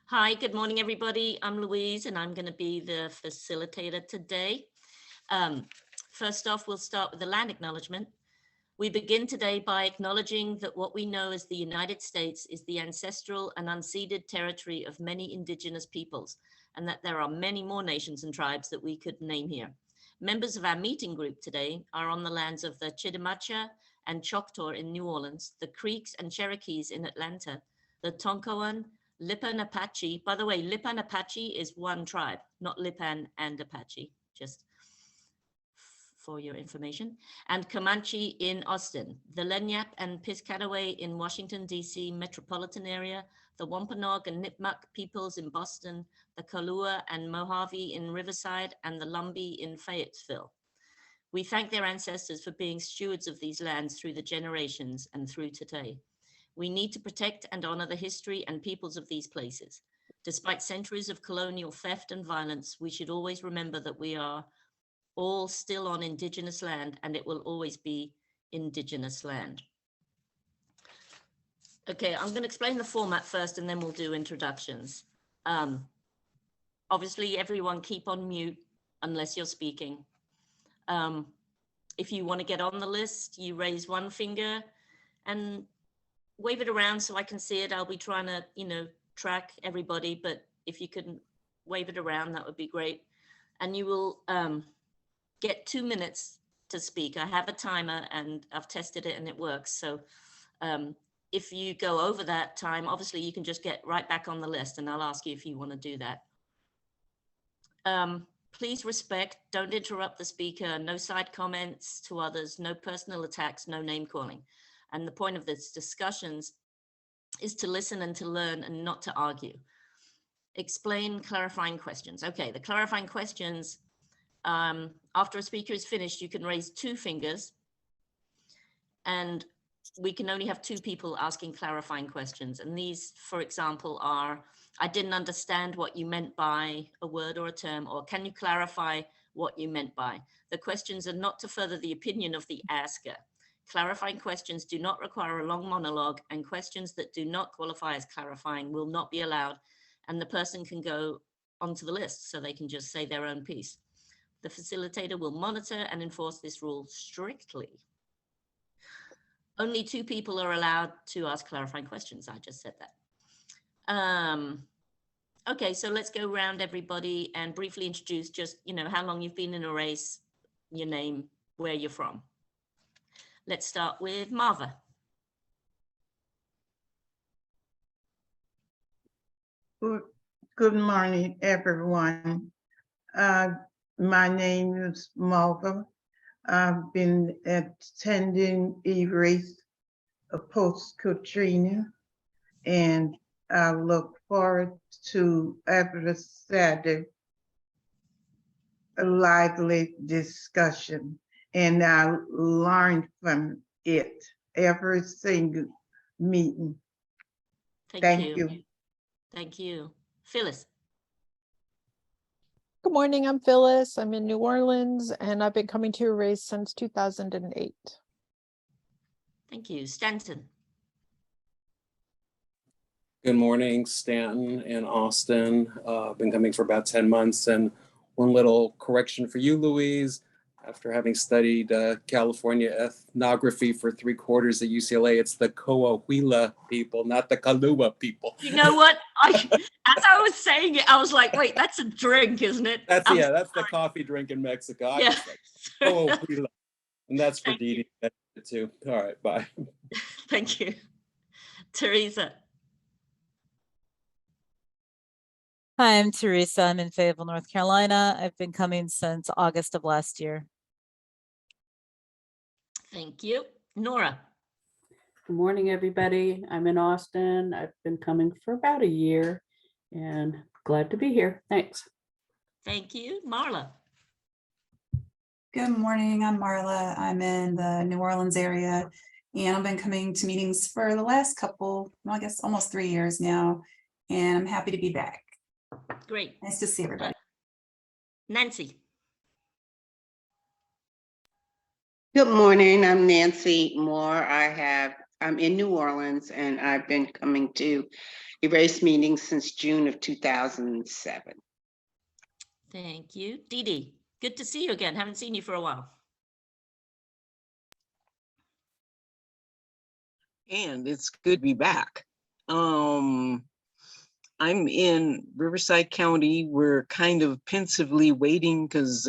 Hi, good morning, everybody. I'm Louise, and I'm going to be the facilitator today. First off, we'll start with the land acknowledgement. We begin today by acknowledging that what we know as the United States is the ancestral and unceded territory of many indigenous peoples, and that there are many more nations and tribes that we could name here. Members of our meeting group today are on the lands of the Chitimacha and Choctaw in New Orleans, the Creeks and Cherokees in Atlanta, the Tonkoan, Lipan Apache. By the way, Lipan Apache is one tribe, not Lipan and Apache, just for your information, and Comanche in Austin, the Lenape and Piscataway in Washington, D.C. metropolitan area, the Wampanoag and Nipmuc peoples in Boston, the Kalua and Mojave in Riverside, and the Lumbee in Fayetteville. We thank their ancestors for being stewards of these lands through the generations and through today. We need to protect and honor the history and peoples of these places. Despite centuries of colonial theft and violence, we should always remember that we are all still on indigenous land, and it will always be indigenous land. Okay, I'm going to explain the format first, and then we'll do introductions. Obviously, everyone keep on mute unless you're speaking. If you want to get on the list, you raise one finger and wave it around so I can see it. I'll be trying to, track everybody, but if you can wave it around, that would be great. And you will get 2 minutes to speak. I have a timer and I've tested it and it works. So if you go over that time, obviously you can just get right back on the list, and I'll ask you if you want to do that. Please respect, don't interrupt the speaker, no side comments to others, no personal attacks, no name calling. And the point of this discussions is to listen and to learn and not to argue. Explain clarifying questions. Okay, the clarifying questions, after a speaker is finished, you can raise 2 fingers, and we can only have 2 people asking clarifying questions. And these, for example, are, I didn't understand what you meant by a word or a term, or can you clarify what you meant by? The questions are not to further the opinion of the asker. Clarifying questions do not require a long monologue, and questions that do not qualify as clarifying will not be allowed, and the person can go onto the list, so they can just say their own piece. The facilitator will monitor and enforce this rule strictly. Only 2 people are allowed to ask clarifying questions. I just said that. Okay, so let's go around everybody and briefly introduce just, how long you've been in Erace, your name, where you're from. Let's start with Marva. Good morning, everyone. My name is Marva. I've been attending Erace post-Katrina, and I look forward to every Saturday a lively discussion. And I learned from it every single meeting. Thank you. Thank you. Phyllis. Good morning, I'm Phyllis. I'm in New Orleans, and I've been coming to Erace since 2008. Thank you. Stanton. Good morning, Stanton in Austin. Been coming for about 10 months, and one little correction for you, Louise. After having studied California ethnography for 3/4 at UCLA, it's the Coahuila people, not the Kalua people. You know what? As I was saying it, I was like, wait, that's a drink, isn't it? That's the coffee drink in Mexico. Yeah. Coahuila. And that's for Dee too. All right, bye. Thank you. Teresa. Hi, I'm Teresa. I'm in Fayetteville, North Carolina. I've been coming since August of last year. Thank you. Nora. Good morning, everybody. I'm in Austin. I've been coming for about a year and glad to be here. Thanks. Thank you. Marla. Good morning, I'm Marla. I'm in the New Orleans area, and I've been coming to meetings for the last couple, I guess almost 3 years now, and I'm happy to be back. Great. Nice to see everybody. Nancy. Good morning, I'm Nancy Moore. I have I'm in New Orleans and I've been coming to Erace meetings since June of 2007. Thank you. Dee Dee, good to see you again. Haven't seen you for a while. And it's good to be back. I'm in Riverside County. We're kind of pensively waiting because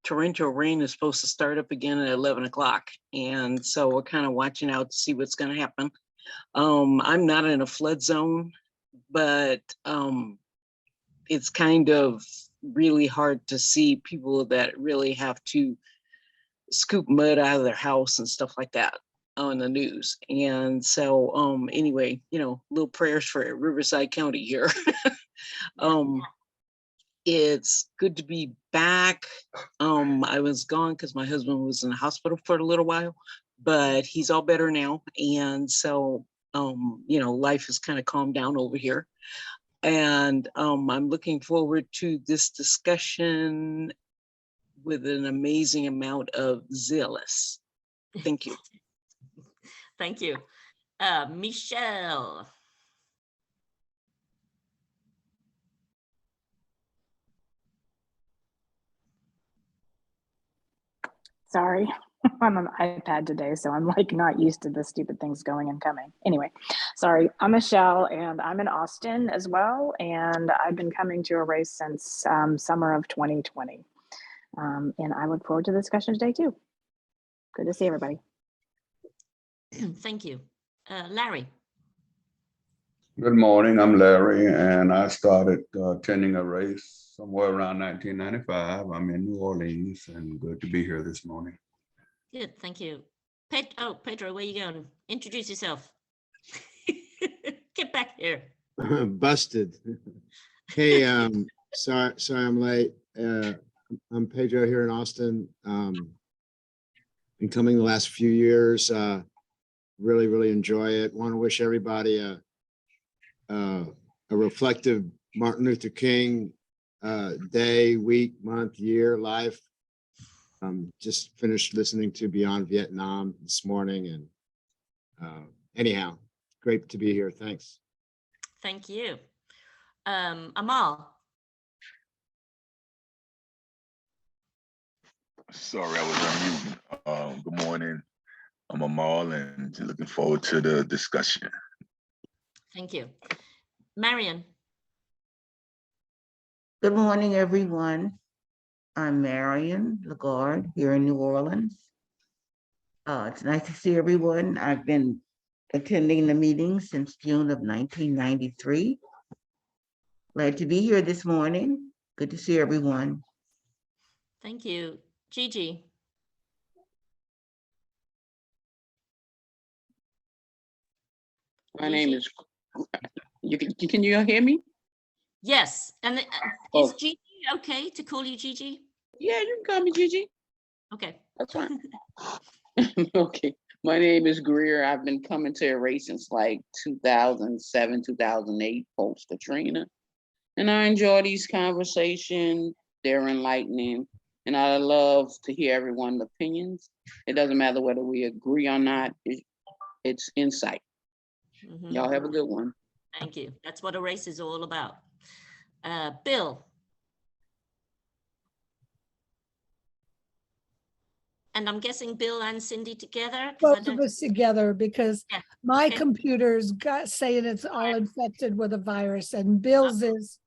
torrential rain is supposed to start up again at 11 o'clock. And so we're kind of watching out to see what's going to happen. I'm not in a flood zone, but it's kind of really hard to see people that really have to scoop mud out of their house and stuff like that on the news. And so anyway, little prayers for Riverside County here. It's good to be back. I was gone because my husband was in the hospital for a little while, but he's all better now. And so life has kind of calmed down over here. And I'm looking forward to this discussion with an amazing amount of zealous. Thank you. Thank you. Michelle. Sorry, I'm on the iPad today, so I'm like not used to the stupid things going and coming. Anyway, sorry, I'm Michelle and I'm in Austin as well. And I've been coming to Erace since summer of 2020. And I look forward to the discussion today too. Good to see everybody. Thank you. Larry. Good morning, I'm Larry, and I started attending Erace somewhere around 1995. I'm in New Orleans, and good to be here this morning. Good, thank you. Pedro, where you going? Introduce yourself. Get back here. Busted. Hey, sorry I'm late. I'm Pedro here in Austin. Been coming the last few years. Really enjoy it. Want to wish everybody a reflective Martin Luther King day, week, month, year, life. Just finished listening to Beyond Vietnam this morning, and anyhow, great to be here. Thanks. Thank you. Amal. Sorry, I was unmuting. Good morning. I'm Amal and looking forward to the discussion. Thank you. Marion. Good morning, everyone. I'm Marion Lagarde here in New Orleans. It's nice to see everyone. I've been attending the meeting since June of 1993. Glad to be here this morning. Good to see everyone. Thank you. Gigi. My name is, can you hear me? Yes, and is Gigi okay to call you Gigi? Yeah, you can call me Gigi. Okay. That's fine. Okay, my name is Greer. I've been coming to Erace since like 2007, 2008, post Katrina. And I enjoy these conversations. They're enlightening. And I love to hear everyone's opinions. It doesn't matter whether we agree or not. It's insight. Mm-hmm. Y'all have a good one. Thank you. That's what Erace is all about. Bill. And I'm guessing Bill and Cindy together? Both of us together because my okay. computer's got saying it's all infected with a virus and Bill's is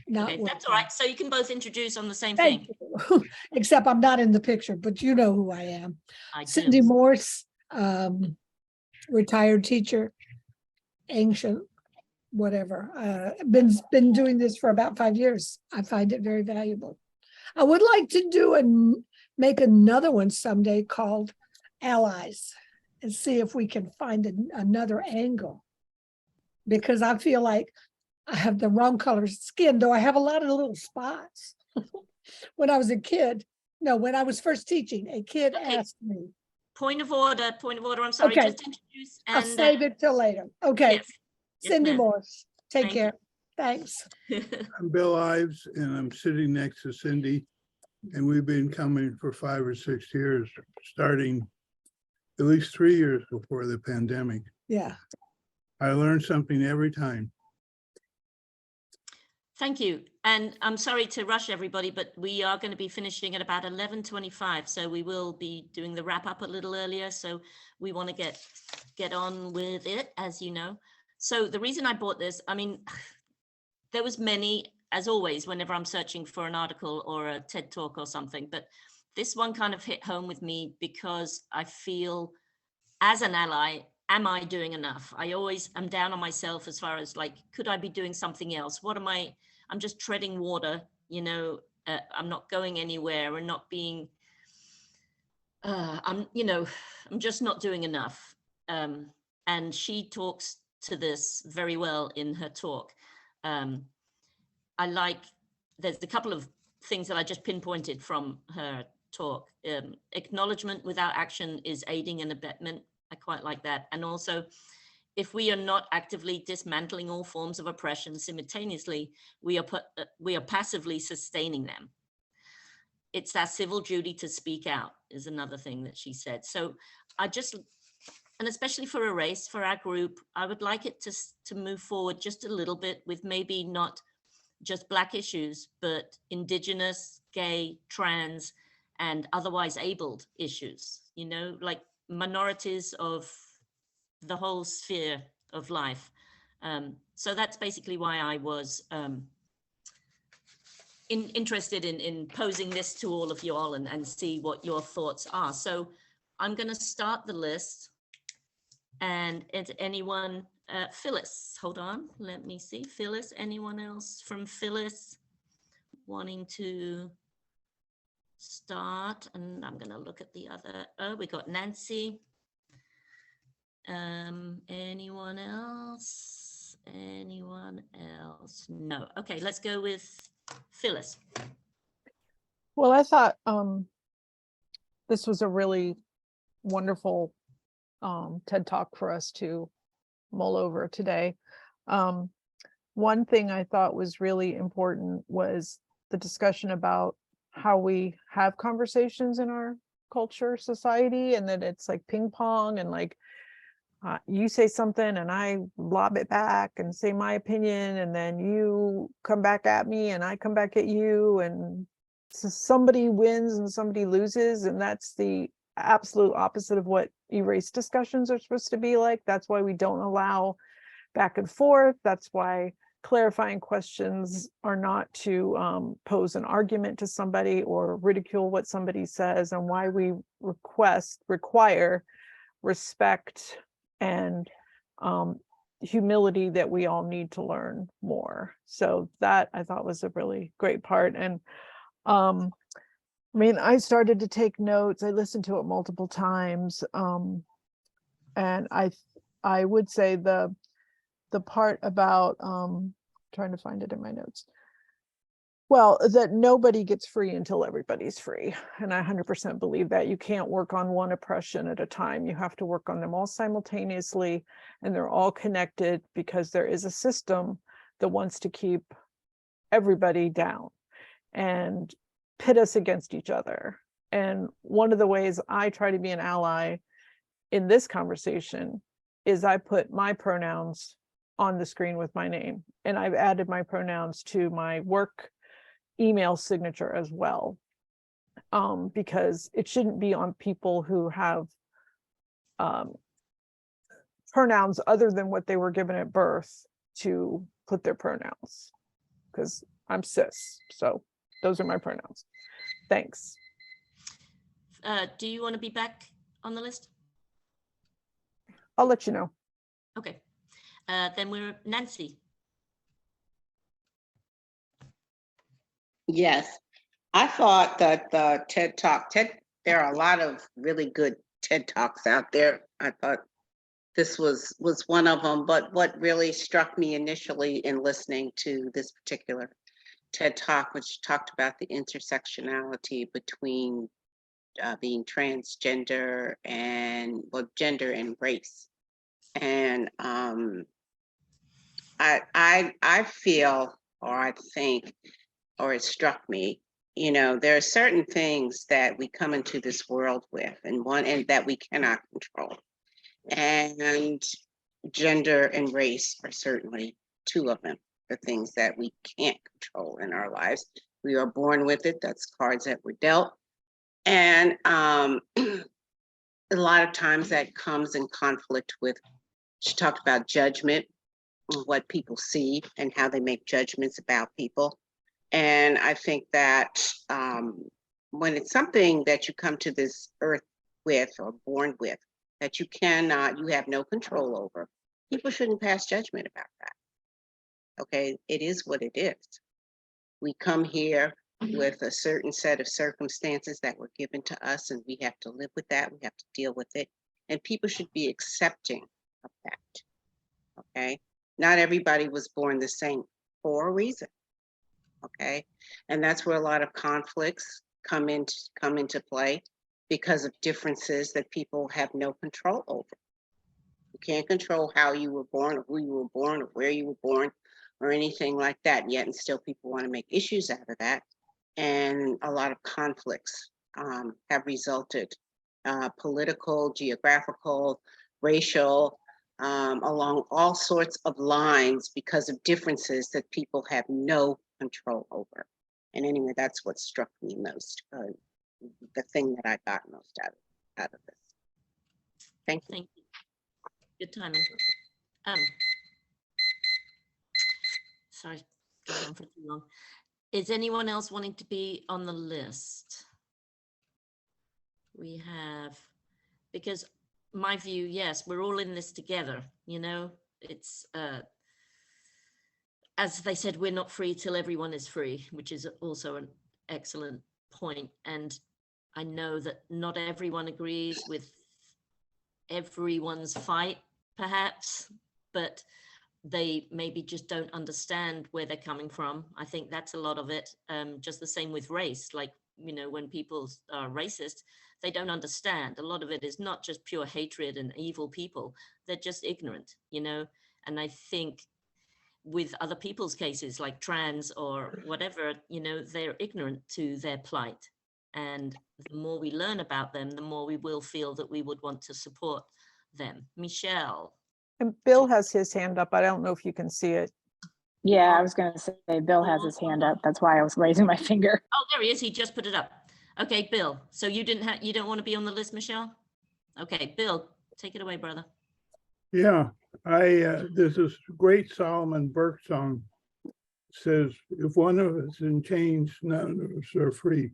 not okay, working. that's all right. So you can both introduce on the same Thank thing. you. Except I'm not in the picture, but you know who I am. I Cindy do. Morse, retired teacher, ancient, whatever. Been doing this for about 5 years. I find it very valuable. I would like to do and make another one someday called Allies and see if we can find another angle, because I feel like I have the wrong color skin, though I have a lot of little spots. When I was a kid, no, when I was first teaching, a kid asked me. Point of order, I'm sorry, okay. Just introduce. And, I'll save it till later. Okay, yes. Cindy Morse, take care. Thanks. I'm Bill Ives and I'm sitting next to Cindy. And we've been coming for 5 or 6 years, starting at least 3 years before the pandemic. Yeah. I learned something every time. Thank you. And I'm sorry to rush everybody, but we are going to be finishing at about 11:25. So we will be doing the wrap up a little earlier. So we want to get on with it, as you know. So the reason I bought this, I mean, there was many, as always, whenever I'm searching for an article or a TED talk or something, but this one kind of hit home with me because I feel as an ally, am I doing enough? I always am down on myself as far as like, could I be doing something else? What am I'm just treading water, you know, I'm not going anywhere and not being, I'm just not doing enough. And she talks to this very well in her talk. There's a couple of things that I just pinpointed from her talk. Acknowledgement without action is aiding and abetment. I quite like that. And also, if we are not actively dismantling all forms of oppression simultaneously, we are passively sustaining them. It's our civil duty to speak out is another thing that she said. So and especially for Erace, for our group, I would like it to move forward just a little bit with maybe not just Black issues, but Indigenous, gay, trans, and otherwise abled issues, you know, like minorities of the whole sphere of life. So that's basically why I was interested in posing this to all of you all and see what your thoughts are. So I'm going to start the list. And is anyone, Phyllis, hold on, let me see. Phyllis, anyone else from Phyllis wanting to start? And I'm going to look at the other. Oh, we got Nancy. Anyone else? Anyone else? No. Okay, let's go with Phyllis. Well, I thought this was a really wonderful TED Talk for us to mull over today. One thing I thought was really important was the discussion about how we have conversations in our culture, society, and that it's like ping pong and like you say something and I lob it back and say my opinion, and then you come back at me and I come back at you, and so somebody wins and somebody loses, and that's the absolute opposite of what Erace discussions are supposed to be like. That's why we don't allow back and forth. That's why clarifying questions are not to pose an argument to somebody or ridicule what somebody says, and why we require respect and humility that we all need to learn more. So that I thought was a really great part. And I mean, I started to take notes. I listened to it multiple times. And I would say the part about trying to find it in my notes. Well, that nobody gets free until everybody's free. And I 100% believe that. You can't work on one oppression at a time. You have to work on them all simultaneously, and they're all connected because there is a system that wants to keep everybody down and pit us against each other. And one of the ways I try to be an ally in this conversation is I put my pronouns on the screen with my name, and I've added my pronouns to my work email signature as well, because it shouldn't be on people who have pronouns other than what they were given at birth to put their pronouns, because I'm cis, so those are my pronouns. Thanks. Do you want to be back on the list? I'll let you know. Okay, then we're Nancy. Yes, I thought that the TED Talk, there are a lot of really good TED Talks out there. I thought this was one of them, but what really struck me initially in listening to this particular TED Talk, which talked about the intersectionality between being transgender and, well, gender and race. And I feel, or I think, or it struck me You know, there are certain things that we come into this world with, and that we cannot control. And gender and race are certainly two of them, the things that we can't control in our lives. We are born with it. That's cards that were dealt. And a lot of times that comes in conflict with, she talked about judgment, what people see and how they make judgments about people. And I think that when it's something that you come to this earth with or born with, that you have no control over, people shouldn't pass judgment about that. Okay, it is what it is. We come here with a certain set of circumstances that were given to us, and we have to live with that. We have to deal with it. And people should be accepting of that. Okay, not everybody was born the same for a reason. Okay, and that's where a lot of conflicts come into play, because of differences that people have no control over. You can't control how you were born, or who you were born, or where you were born, or anything like that. And yet, and still people want to make issues out of that. And a lot of conflicts have resulted, political, geographical, racial, along all sorts of lines, because of differences that people have no control over. And anyway, that's what struck me most, the thing that I got most out of this. Thank you. Thank you. Good timing. Sorry, going on for too long. Is anyone else wanting to be on the list? We have, because my view, yes, we're all in this together, you know, it's, as they said, we're not free till everyone is free, which is also an excellent point. And I know that not everyone agrees with everyone's fight, perhaps, but they maybe just don't understand where they're coming from. I think that's a lot of it. Just the same with race, like, you know, when people are racist, they don't understand. A lot of it is not just pure hatred and evil people. They're just ignorant, you know? And I think with other people's cases, like trans or whatever, you know, they're ignorant to their plight. And the more we learn about them, the more we will feel that we would want to support them. Michelle. And Bill has his hand up. I don't know if you can see it. Yeah, I was going to say Bill has his hand up. That's why I was raising my finger. Oh, there he is. He just put it up. Okay, Bill. So you don't want to be on the list, Michelle? Okay, Bill, take it away, brother. Yeah, there's this great Solomon Burke song. It says, if one of us in chains, none of us are free.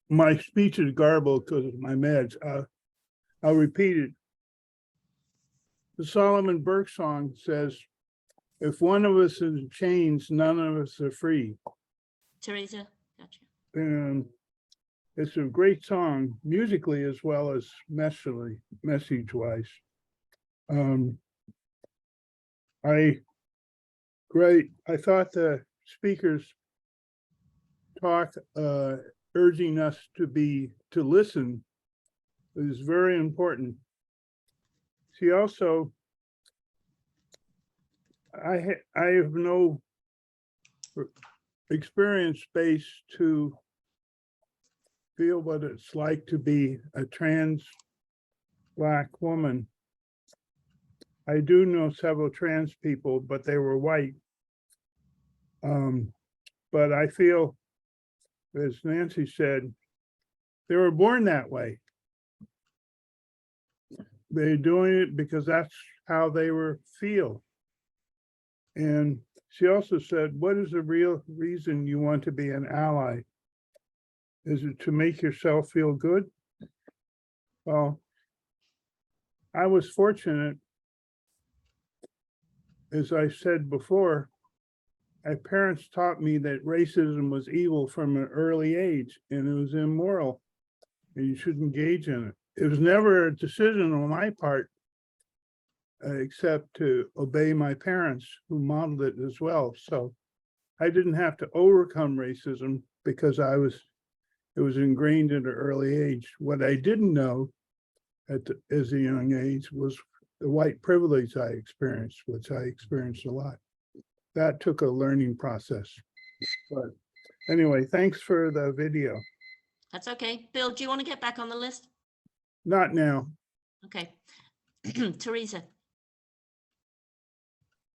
My speech is garbled because of my meds. I'll repeat it. The Solomon Burke song says, if one of us is in chains, none of us are free. Teresa, gotcha. And it's a great song, musically as well as message-wise. I thought the speakers talk urging us to listen is very important. See, also, I have no experience base to feel what it's like to be a trans Black woman. I do know several trans people, but they were white. But I feel, as Nancy said, they were born that way. They're doing it because that's how they feel. And she also said, what is the real reason you want to be an ally? Is it to make yourself feel good? Well, I was fortunate, as I said before, my parents taught me that racism was evil from an early age and it was immoral and you shouldn't engage in it. It was never a decision on my part, except to obey my parents who modeled it as well. So I didn't have to overcome racism because it was ingrained at an early age. What I didn't know as a young age was the white privilege I experienced, which I experienced a lot. That took a learning process. But anyway, thanks for the video. That's okay. Bill, do you want to get back on the list? Not now. Okay. Teresa.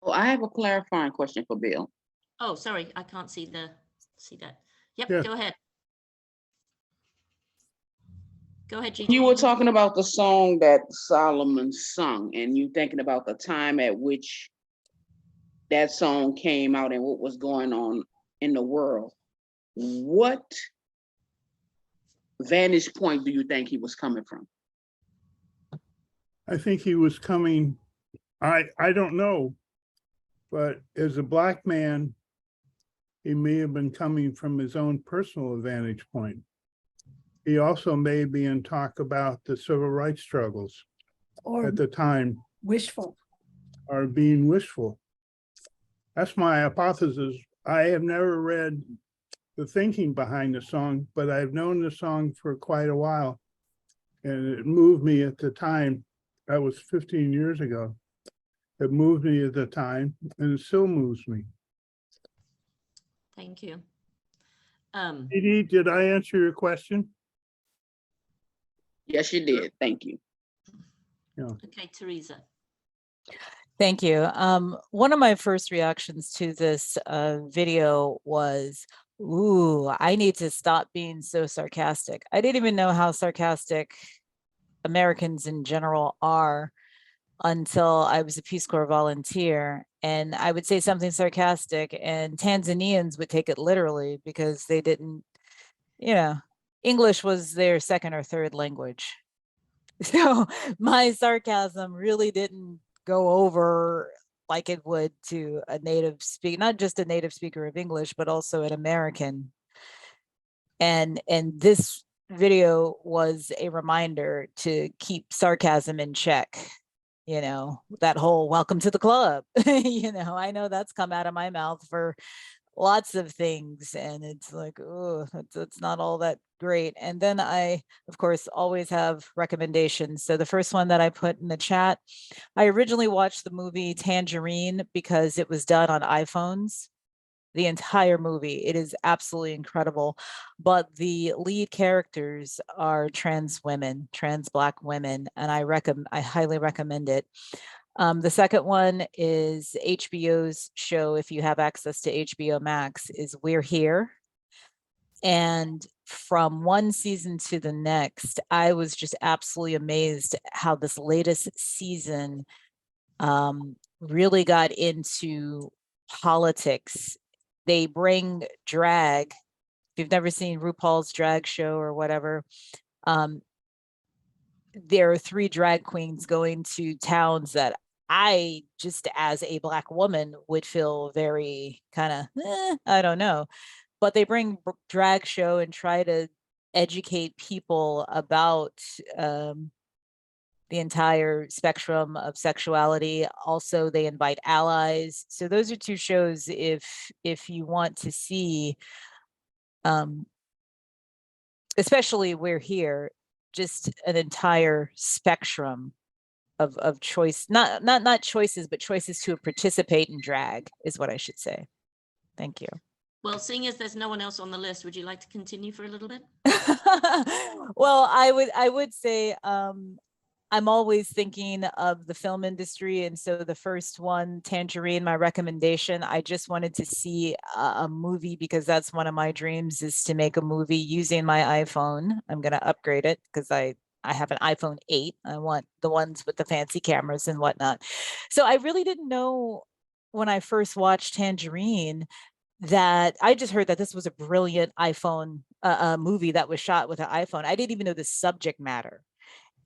Well, I have a clarifying question for Bill. Oh, sorry, I can't see that. Yep, Yeah. go ahead. Go ahead, You Gigi. were talking about the song that Solomon sung, and you thinking about the time at which that song came out and what was going on in the world. What vantage point do you think he was coming from? I think he was coming, I don't know, but as a Black man, he may have been coming from his own personal vantage point. He also may be in talk about the civil rights struggles Or at the time, wishful. or being wishful. That's my hypothesis. I have never read the thinking behind the song, but I've known the song for quite a while. And it moved me at the time. That was 15 years ago. It moved me at the time, and it still moves me. Thank you. Edie, did I answer your question? Yes, you did. Thank you. Yeah. Okay, Teresa. Thank you. One of my first reactions to this video was, ooh, I need to stop being so sarcastic. I didn't even know how sarcastic Americans in general are until I was a Peace Corps volunteer. And I would say something sarcastic and Tanzanians would take it literally because they didn't, English was their second or third language. So my sarcasm really didn't go over like it would to a native speaker, not just a native speaker of English, but also an American. And this video was a reminder to keep sarcasm in check. That whole welcome to the club, I know that's come out of my mouth for lots of things, and it's like, oh, it's not all that great. And then I, of course, always have recommendations. So the first one that I put in the chat, I originally watched the movie Tangerine because it was done on iPhones. The entire movie, it is absolutely incredible. But the lead characters are trans women, trans Black women, and I highly recommend it. The second one is HBO's show, if you have access to HBO Max, is We're Here. And from one season to the next, I was just absolutely amazed how this latest season really got into politics. They bring drag. If you've never seen RuPaul's drag show or whatever, there are 3 drag queens going to towns that I, just as a Black woman, would feel very kind of, I don't know. But they bring drag show and try to educate people about the entire spectrum of sexuality. Also, they invite allies. So those are 2 shows if you want to see, especially We're Here, just an entire spectrum of choice, not choices, but choices to participate in drag is what I should say. Thank you. Well, seeing as there's no one else on the list, would you like to continue for a little bit? Well, I would say I'm always thinking of the film industry. And so the first one, Tangerine, my recommendation, I just wanted to see a movie because that's one of my dreams, is to make a movie using my iPhone. I'm going to upgrade it because I have an iPhone 8. I want the ones with the fancy cameras and whatnot. So I really didn't know when I first watched Tangerine that I just heard that this was a brilliant iPhone movie that was shot with an iPhone. I didn't even know the subject matter.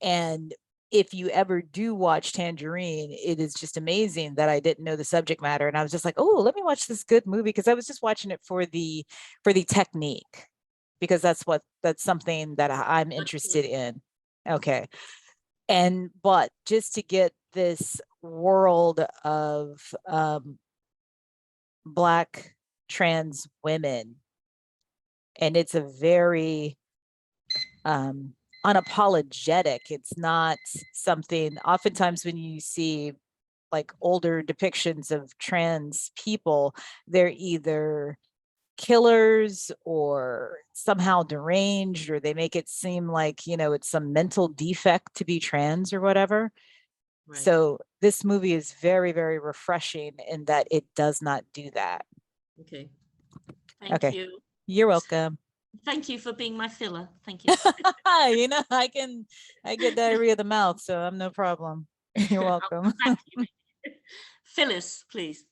And if you ever do watch Tangerine, it is just amazing that I didn't know the subject matter. And I was just like, oh, let me watch this good movie, because I was just watching it for the technique, because that's something that I'm interested in. Okay. But just to get this world of Black trans women, and it's a very unapologetic. It's not something, oftentimes when you see like older depictions of trans people, they're either killers or somehow deranged, or they make it seem like, you know, it's some mental defect to be trans or whatever. Right. So this movie is very, very refreshing in that it does not do that. Okay. Thank Okay. you. You're welcome. Thank you for being my filler. Thank you. You know, I get diarrhea of the mouth, so I'm no problem. You're welcome. Thank you. Phyllis, please.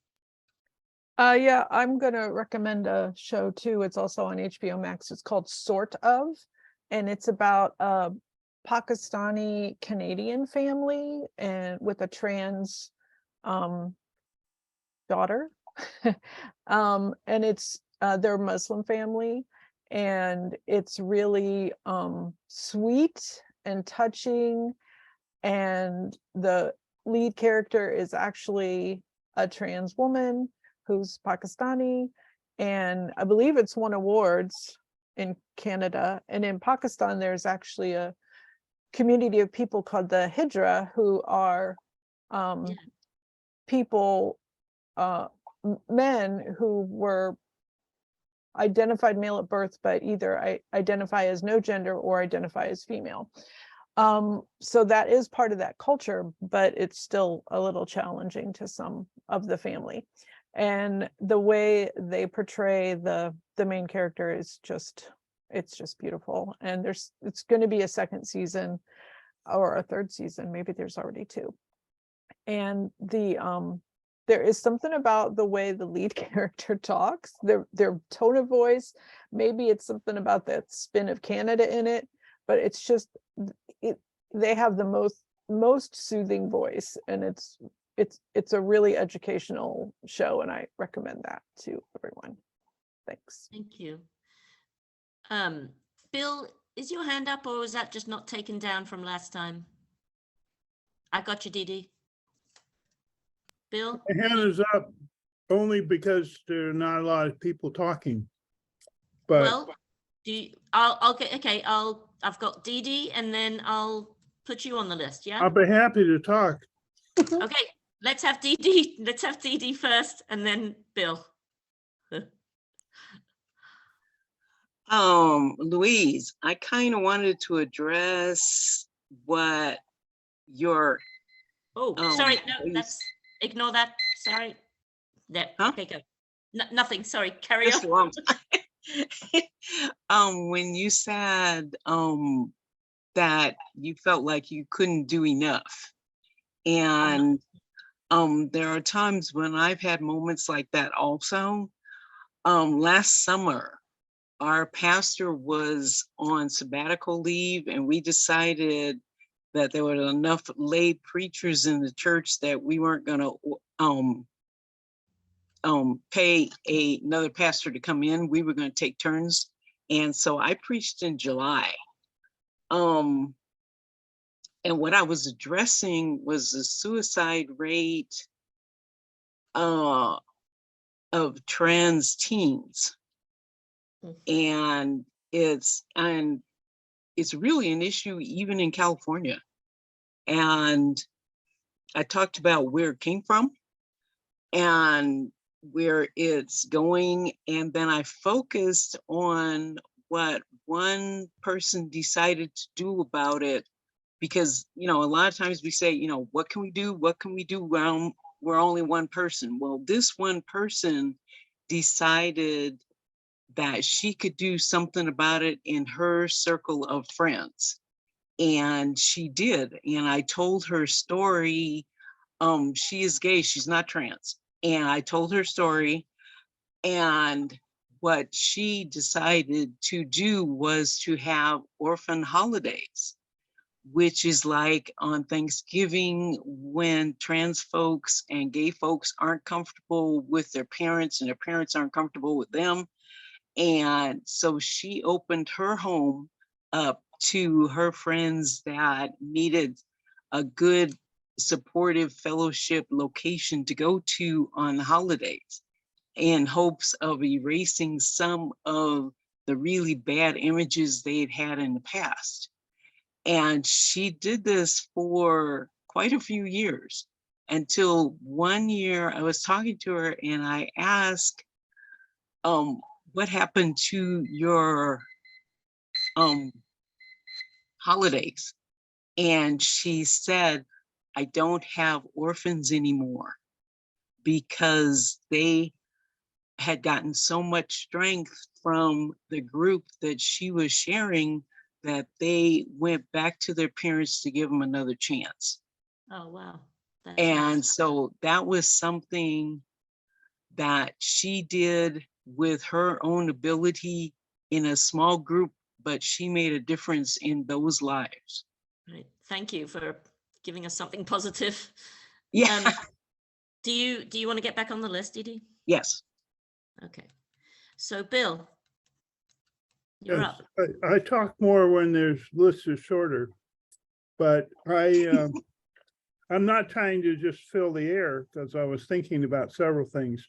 Yeah, I'm gonna recommend a show too. It's also on HBO Max. It's called Sort of, and it's about a Pakistani Canadian family and with a trans daughter. And it's their Muslim family, and it's really sweet and touching. And the lead character is actually a trans woman who's Pakistani, and I believe it's won awards in Canada. And in Pakistan, there's actually a community of people called the Hijra, who are people, men who were identified male at birth, but either identify as no gender or identify as female. So that is part of that culture, but it's still a little challenging to some of the family. And the way they portray the main character is it's just beautiful. And it's going to be a second season or a third season. Maybe there's already two. And there is something about the way the lead character talks, their tone of voice. Maybe it's something about that spin of Canada in it, but it's just they have the most soothing voice, and it's a really educational show, and I recommend that to everyone. Thanks. Thank you. Bill, is your hand up, or was that just not taken down from last time? I got you, Dee Dee. Bill? My hand is up only because there are not a lot of people talking. But Well, I'll get, okay, I've got Dee Dee, and then I'll put you on the list, yeah? I'll be happy to talk. Okay, let's have Dee Dee. Let's have Dee Dee first, and then Bill. Louise, I kind of wanted to address what your Sorry, no, that's ignore that. Sorry. No, okay, go. Nothing. Sorry, carry on. When you said that you felt like you couldn't do enough, and there are times when I've had moments like that also. Last summer, our pastor was on sabbatical leave, and we decided that there were enough lay preachers in the church that we weren't going to pay another pastor to come in. We were going to take turns. And so I preached in July. And what I was addressing was the suicide rate of trans teens. And it's really an issue even in California. And I talked about where it came from and where it's going. And then I focused on what one person decided to do about it. Because, you know, a lot of times we say, you know, what can we do? What can we do? Well, we're only one person. Well, this one person decided that she could do something about it in her circle of friends. And she did. And I told her story. She is gay, she's not trans. And I told her story. And what she decided to do was to have orphan holidays, which is like on Thanksgiving when trans folks and gay folks aren't comfortable with their parents and their parents aren't comfortable with them. And so she opened her home up to her friends that needed a good supportive fellowship location to go to on the holidays, in hopes of erasing some of the really bad images they'd had in the past. And she did this for quite a few years, until one year I was talking to her and I asked, what happened to your holidays? And she said, I don't have orphans anymore, because they had gotten so much strength from the group that she was sharing that they went back to their parents to give them another chance. Oh, wow. That's And nice. so that was something that she did with her own ability in a small group, but she made a difference in those lives. Right. Thank you for giving us something positive. Yeah. Do you want to get back on the list, Dee? Yes. Okay. So Bill, you're Yes, up. I talk more when there's lists are shorter, but I'm not trying to just fill the air, because I was thinking about several things.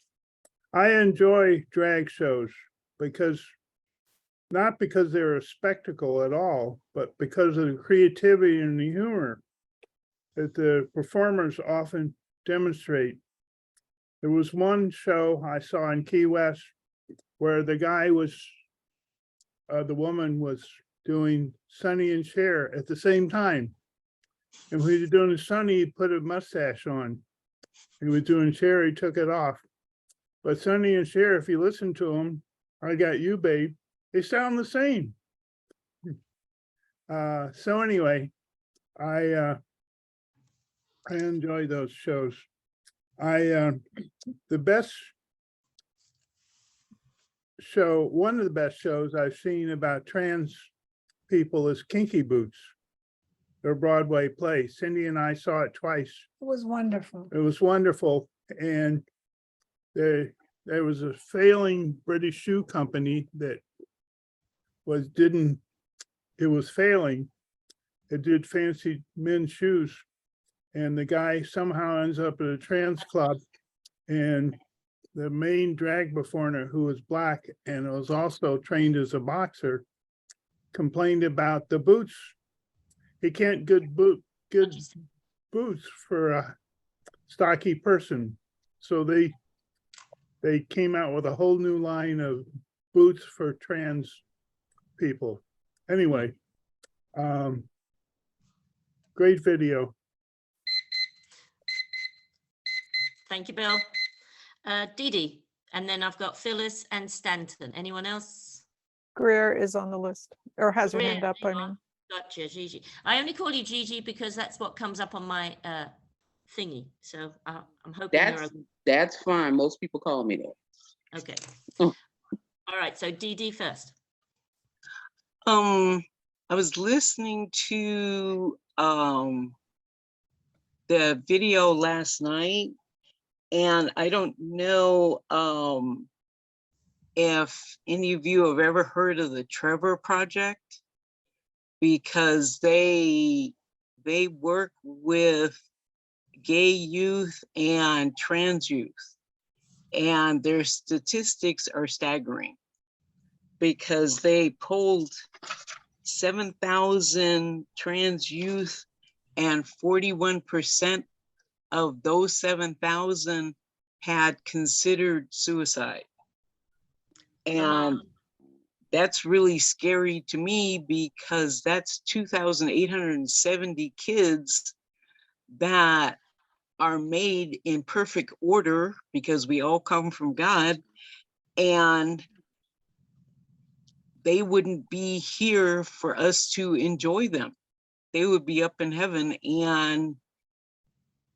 I enjoy drag shows because, not because they're a spectacle at all, but because of the creativity and the humor that the performers often demonstrate. There was one show I saw in Key West where the woman was doing Sonny and Cher at the same time. And when he was doing Sonny, he put a mustache on. He was doing Cher, he took it off. But Sonny and Cher, if you listen to them, I Got You, Babe, they sound the same. So anyway, I enjoy those shows. The best show, one of the best shows I've seen about trans people is Kinky Boots, their Broadway play. Cindy and I saw it twice. It was wonderful. It was wonderful. And there was a failing British shoe company that was failing. It did fancy men's shoes. And the guy somehow ends up at a trans club, and the main drag performer, who was Black and was also trained as a boxer, complained about the boots. He can't get good boots for a stocky person. So they came out with a whole new line of boots for trans people. Anyway, great video. Thank you, Bill. Dee, and then I've got Phyllis and Stanton. Anyone else? Greer is on the list, or has her Greer, hand up, there I you are. mean. Gotcha, Gigi. I only call you Gigi because that's what comes up on my thingy. So I'm hoping you're That's fine. Most people call me that. okay. All right, so Dee first. I was listening to the video last night, and I don't know if any of you have ever heard of the Trevor Project, because they work with gay youth and trans youth, and their statistics are staggering, because they polled 7,000 trans youth, and 41% of those 7,000 had considered suicide. And that's really scary to me, because that's 2,870 kids that are made in perfect order, because we all come from God, and they wouldn't be here for us to enjoy them. They would be up in heaven, and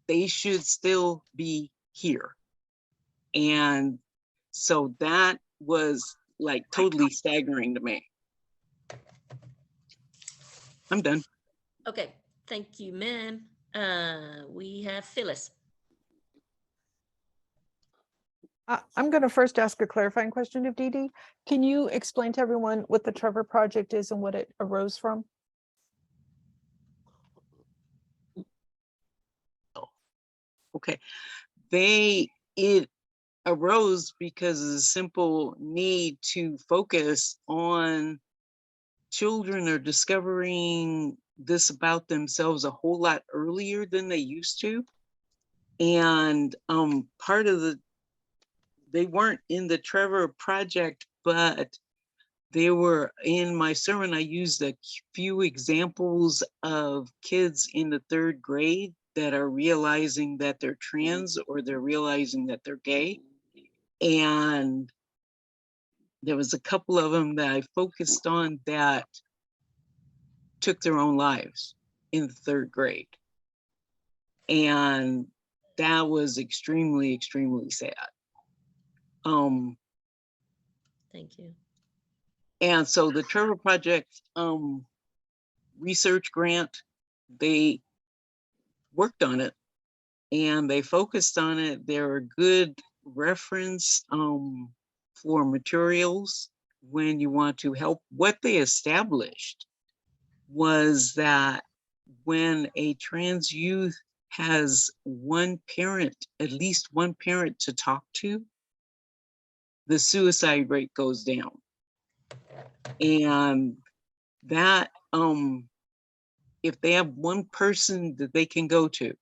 they should still be here. And so that was like totally staggering to me. I'm done. Okay, thank you, ma'am. We have Phyllis. I'm going to first ask a clarifying question of Dee. Can you explain to everyone what the Trevor Project is and what it arose from? Okay. It arose because of the simple need to focus on children are discovering this about themselves a whole lot earlier than they used to. And part of they weren't in the Trevor Project, but they were in my sermon. I used a few examples of kids in the 3rd grade that are realizing that they're trans or they're realizing that they're gay. And there was a couple of them that I focused on that took their own lives in the 3rd grade. And that was extremely, extremely sad. Thank you. And so the Trevor Project research grant, they worked on it and they focused on it. There are good reference for materials when you want to help. What they established was that when a trans youth has one parent, at least one parent to talk to, the suicide rate goes down. And that, if they have one person that they can go to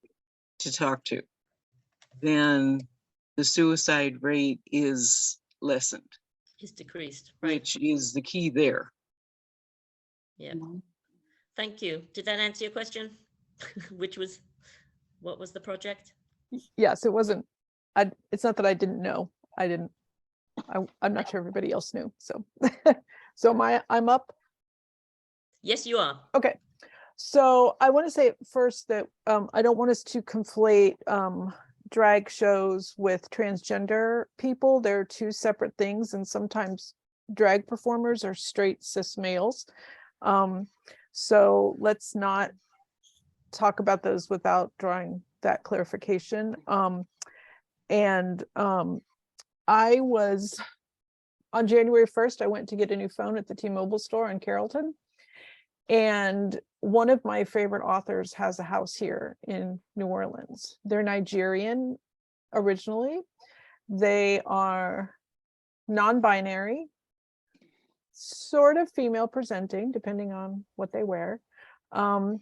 talk to, then the suicide rate is lessened. Is decreased, right? Which is the key there. Yeah. Thank you. Did that answer your question? What was the project? Yes, it wasn't, it's not that I didn't know. I'm not sure everybody else knew. So, so I'm up. Yes, you are. Okay. So I want to say first that I don't want us to conflate drag shows with transgender people. They're 2 separate things, and sometimes drag performers are straight cis males. So let's not talk about those without drawing that clarification. I was, on January 1st, I went to get a new phone at the T-Mobile store in Carrollton. And one of my favorite authors has a house here in New Orleans. They're Nigerian originally. They are non-binary, sort of female presenting, depending on what they wear. And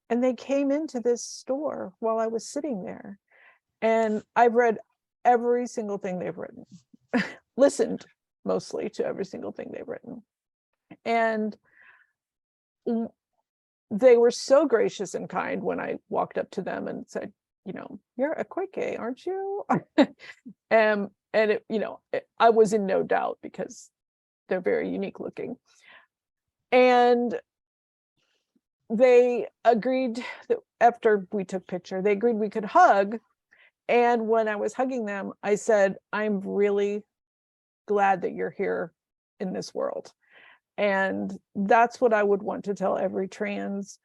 they came into this store while I was sitting there. And I've read every single thing they've written, listened mostly to every single thing they've written. And they were so gracious and kind when I walked up to them and said, you're a Quake, aren't you? And it, I was in no doubt because they're very unique looking. And they agreed that after we took picture, they agreed we could hug. And when I was hugging them, I said, I'm really glad that you're here in this world. And that's what I would want to tell every trans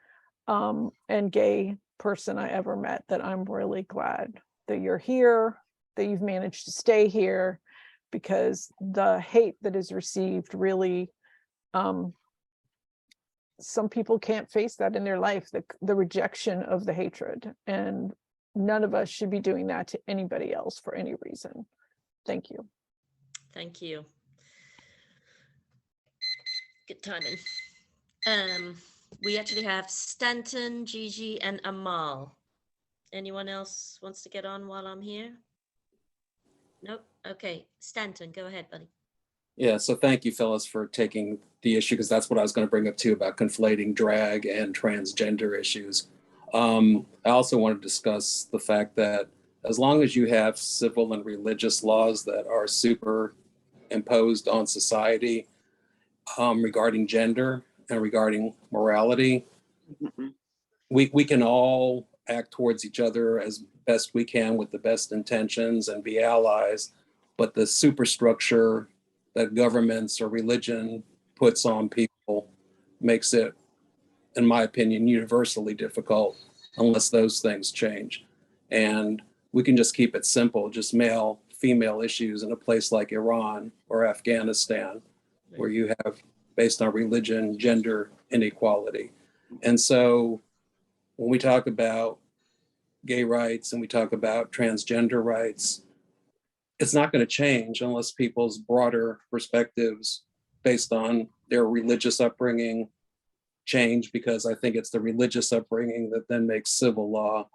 and gay person I ever met, that I'm really glad that you're here, that you've managed to stay here, because the hate that is received really, some people can't face that in their life, the rejection of the hatred. And none of us should be doing that to anybody else for any reason. Thank you. Thank you. Good timing. We actually have Stanton, Gigi, and Amal. Anyone else wants to get on while I'm here? Nope. Okay, Stanton, go ahead, buddy. Yeah, so thank you, Phyllis, for taking the issue, because that's what I was going to bring up too, about conflating drag and transgender issues. I also want to discuss the fact that as long as you have civil and religious laws that are superimposed on society regarding gender and regarding morality, we can all act towards each other as best we can with the best intentions and be allies, but the superstructure that governments or religion puts on people makes it, in my opinion, universally difficult unless those things change. And we can just keep it simple, just male, female issues in a place like Iran or Afghanistan, where you have, based on religion, gender inequality. And so when we talk about gay rights and we talk about transgender rights, it's not going to change unless people's broader perspectives based on their religious upbringing change, because I think it's the religious upbringing that then makes civil law.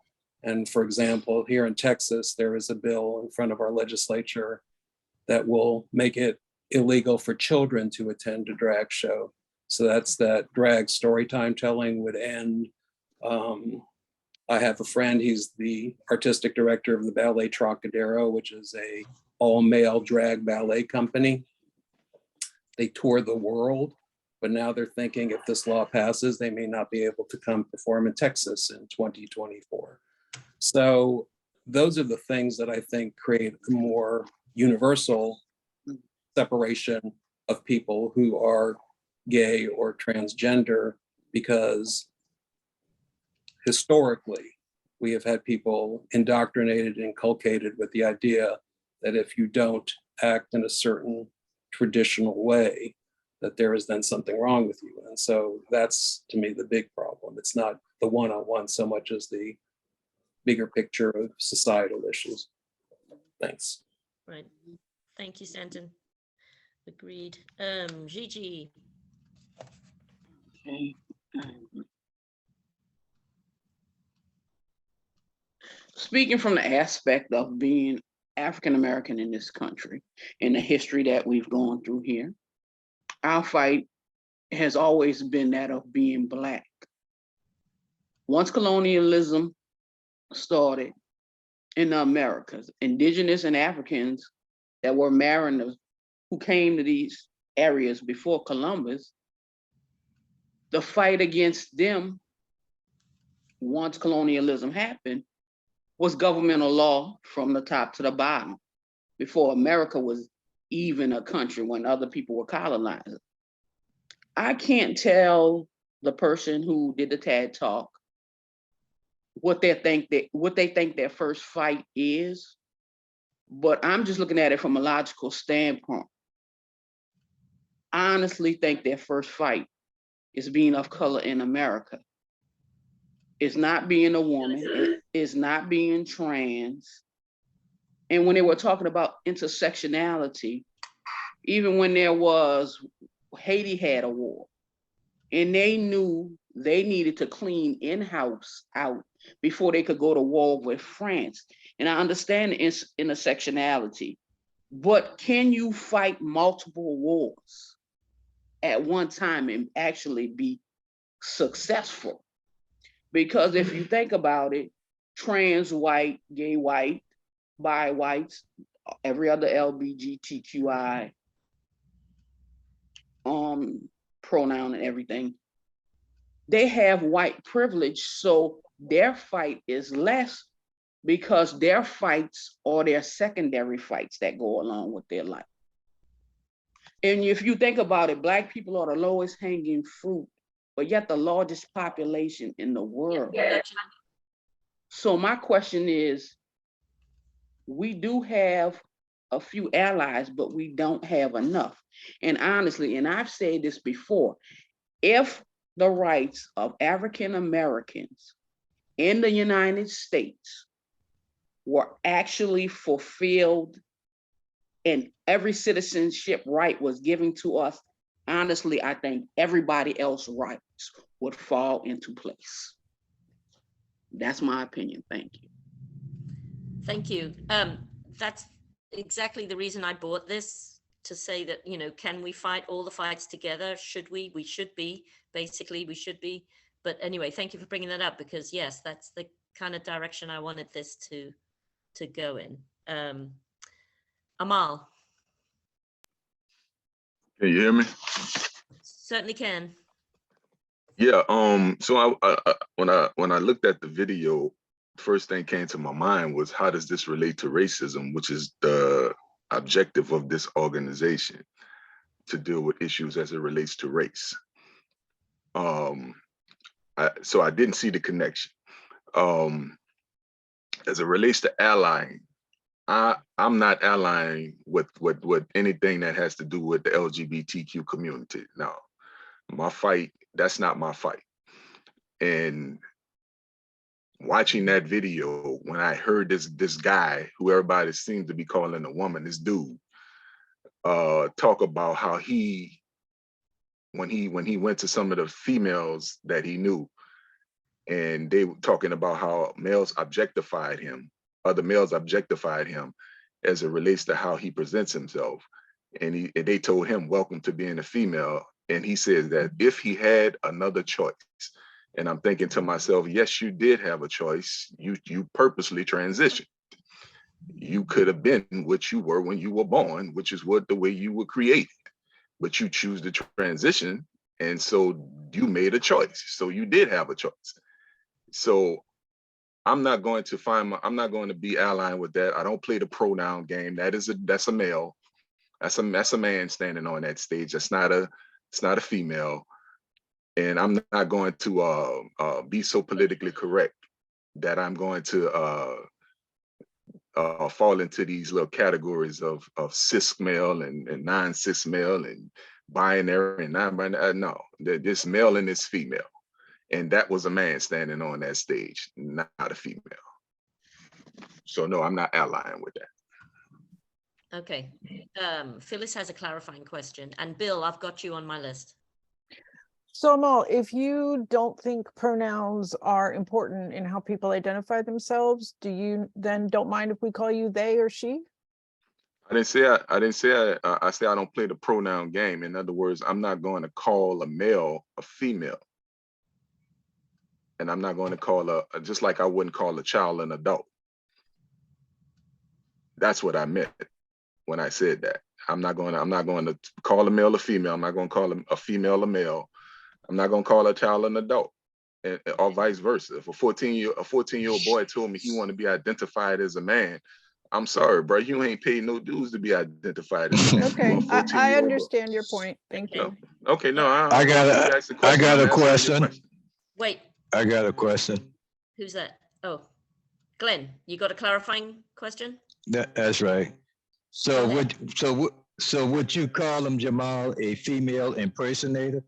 And for example, here in Texas, there is a bill in front of our legislature that will make it illegal for children to attend a drag show. So that's that drag story time telling would end. I have a friend, he's the artistic director of the Ballet Trocadero, which is a all-male drag ballet company. They tour the world, but now they're thinking if this law passes, they may not be able to come perform in Texas in 2024. So those are the things that I think create a more universal separation of people who are gay or transgender, because historically, we have had people indoctrinated, inculcated with the idea that if you don't act in a certain traditional way, that there is then something wrong with you. And so that's, to me, the big problem. It's not the one-on-one so much as the bigger picture of societal issues. Thanks. Right. Thank you, Stanton. Agreed. Gigi. Okay. Speaking from the aspect of being African American in this country and the history that we've gone through here, our fight has always been that of being Black. Once colonialism started in the Americas, indigenous and Africans that were mariners who came to these areas before Columbus, the fight against them, once colonialism happened, was governmental law from the top to the bottom, before America was even a country, when other people were colonizers. I can't tell the person who did the TED Talk what they think their first fight is, but I'm just looking at it from a logical standpoint. I honestly think their first fight is being of color in America. It's not being a woman, it's not being trans. And when they were talking about intersectionality, even when there was, Haiti had a war, and they knew they needed to clean in-house out before they could go to war with France. And I understand the intersectionality, but can you fight multiple wars at one time and actually be successful? Because if you think about it, trans white, gay white, bi whites, every other LGBTQI pronoun and everything, they have white privilege, so their fight is less because their fights are their secondary fights that go along with their life. And if you think about it, Black people are the lowest hanging fruit, but yet the largest population in the world. So my question is, we do have a few allies, but we don't have enough. And honestly, and I've said this before, if the rights of African Americans in the United States were actually fulfilled and every citizenship right was given to us, honestly, I think everybody else's rights would fall into place. That's my opinion. Thank you. Thank you. That's exactly the reason I bought this, to say that, you know, can we fight all the fights together? Should we? We should be. Basically, we should be. But anyway, thank you for bringing that up, because yes, that's the kind of direction I wanted this to go in. Amal. Can you hear me? Certainly can. Yeah. So when I looked at the video, first thing came to my mind was, how does this relate to racism, which is the objective of this organization, to deal with issues as it relates to race. So I didn't see the connection. As it relates to allying, I'm not allying with anything that has to do with the LGBTQ community. No, my fight, that's not my fight. And watching that video, when I heard this guy, who everybody seems to be calling a woman, this dude, talk about how when he went to some of the females that he knew, and they were talking about how males objectified him, other males objectified him as it relates to how he presents himself. and they told him, welcome to being a female. And he says that if he had another choice, and I'm thinking to myself, yes, you did have a choice. You purposely transitioned. You could have been what you were when you were born, which is what the way you were created, but you choose to transition. And so you made a choice. So you did have a choice. So I'm not going to be allying with that. I don't play the pronoun game. That's a male. That's a man standing on that stage. It's not a female. And I'm not going to be so politically correct that I'm going to fall into these little categories of cis male and non-cis male and binary and non-binary. No, this male and this female. And that was a man standing on that stage, not a female. So no, I'm not allying with that. Okay. Phyllis has a clarifying question. And Bill, I've got you on my list. So Amal, if you don't think pronouns are important in how people identify themselves, do you then don't mind if we call you they or she? I didn't say I say I don't play the pronoun game. In other words, I'm not going to call a male a female. And I'm not going to call just like I wouldn't call a child an adult. That's what I meant when I said that. I'm not going to call a male a female. I'm not going to call a female a male. I'm not going to call a child an adult, or vice versa. If a 14-year-old boy told me he wanted to be identified as a man, I'm sorry, bro. You ain't paid no dues to be identified as a man. Okay, I understand your point. Thank you. Okay, no, I got a question. Wait. I got a question. Who's that? Oh, Glenn, you got a clarifying question? That's right. So would you call him, Jamal, a female impersonator?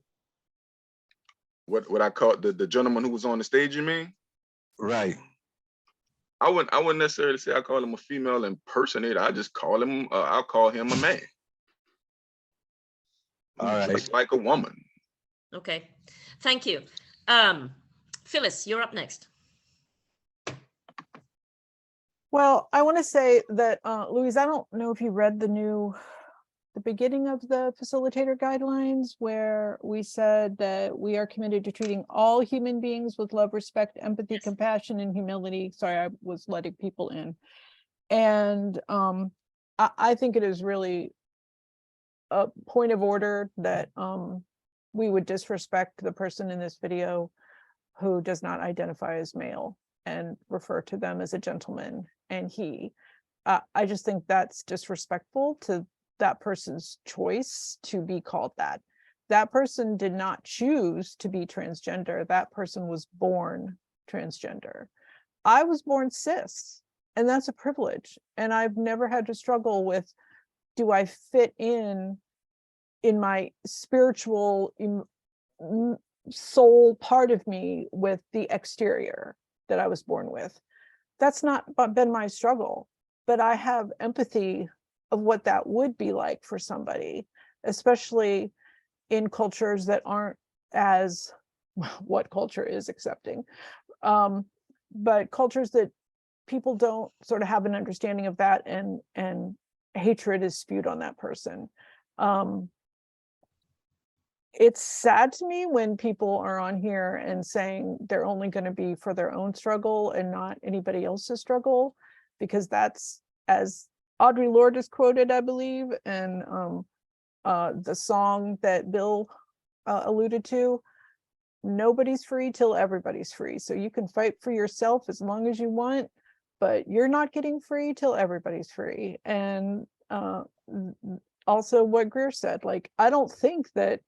What I call the gentleman who was on the stage, you mean? Right. I wouldn't necessarily say I call him a female impersonator. I just call him I'll call him a man. All right. Just like a woman. Okay. Thank you. Phyllis, you're up next. Well, I want to say that, Louise, I don't know if you read the beginning of the facilitator guidelines, where we said that we are committed to treating all human beings with love, respect, empathy, compassion, and humility. Sorry, I was letting people in. And I think it is really a point of order that we would disrespect the person in this video who does not identify as male and refer to them as a gentleman and he. I just think that's disrespectful to that person's choice to be called that. That person did not choose to be transgender. That person was born transgender. I was born cis, and that's a privilege. And I've never had to struggle with, do I fit in my spiritual soul part of me with the exterior that I was born with? That's not been my struggle, but I have empathy of what that would be like for somebody, especially in cultures that aren't as, what culture is accepting, but cultures that people don't sort of have an understanding of that, and hatred is spewed on that person. It's sad to me when people are on here and saying they're only going to be for their own struggle and not anybody else's struggle, because that's, as Audre Lorde is quoted, I believe, and the song that Bill alluded to, nobody's free till everybody's free. So you can fight for yourself as long as you want, but you're not getting free till everybody's free. And also what Greer said, like, I don't think that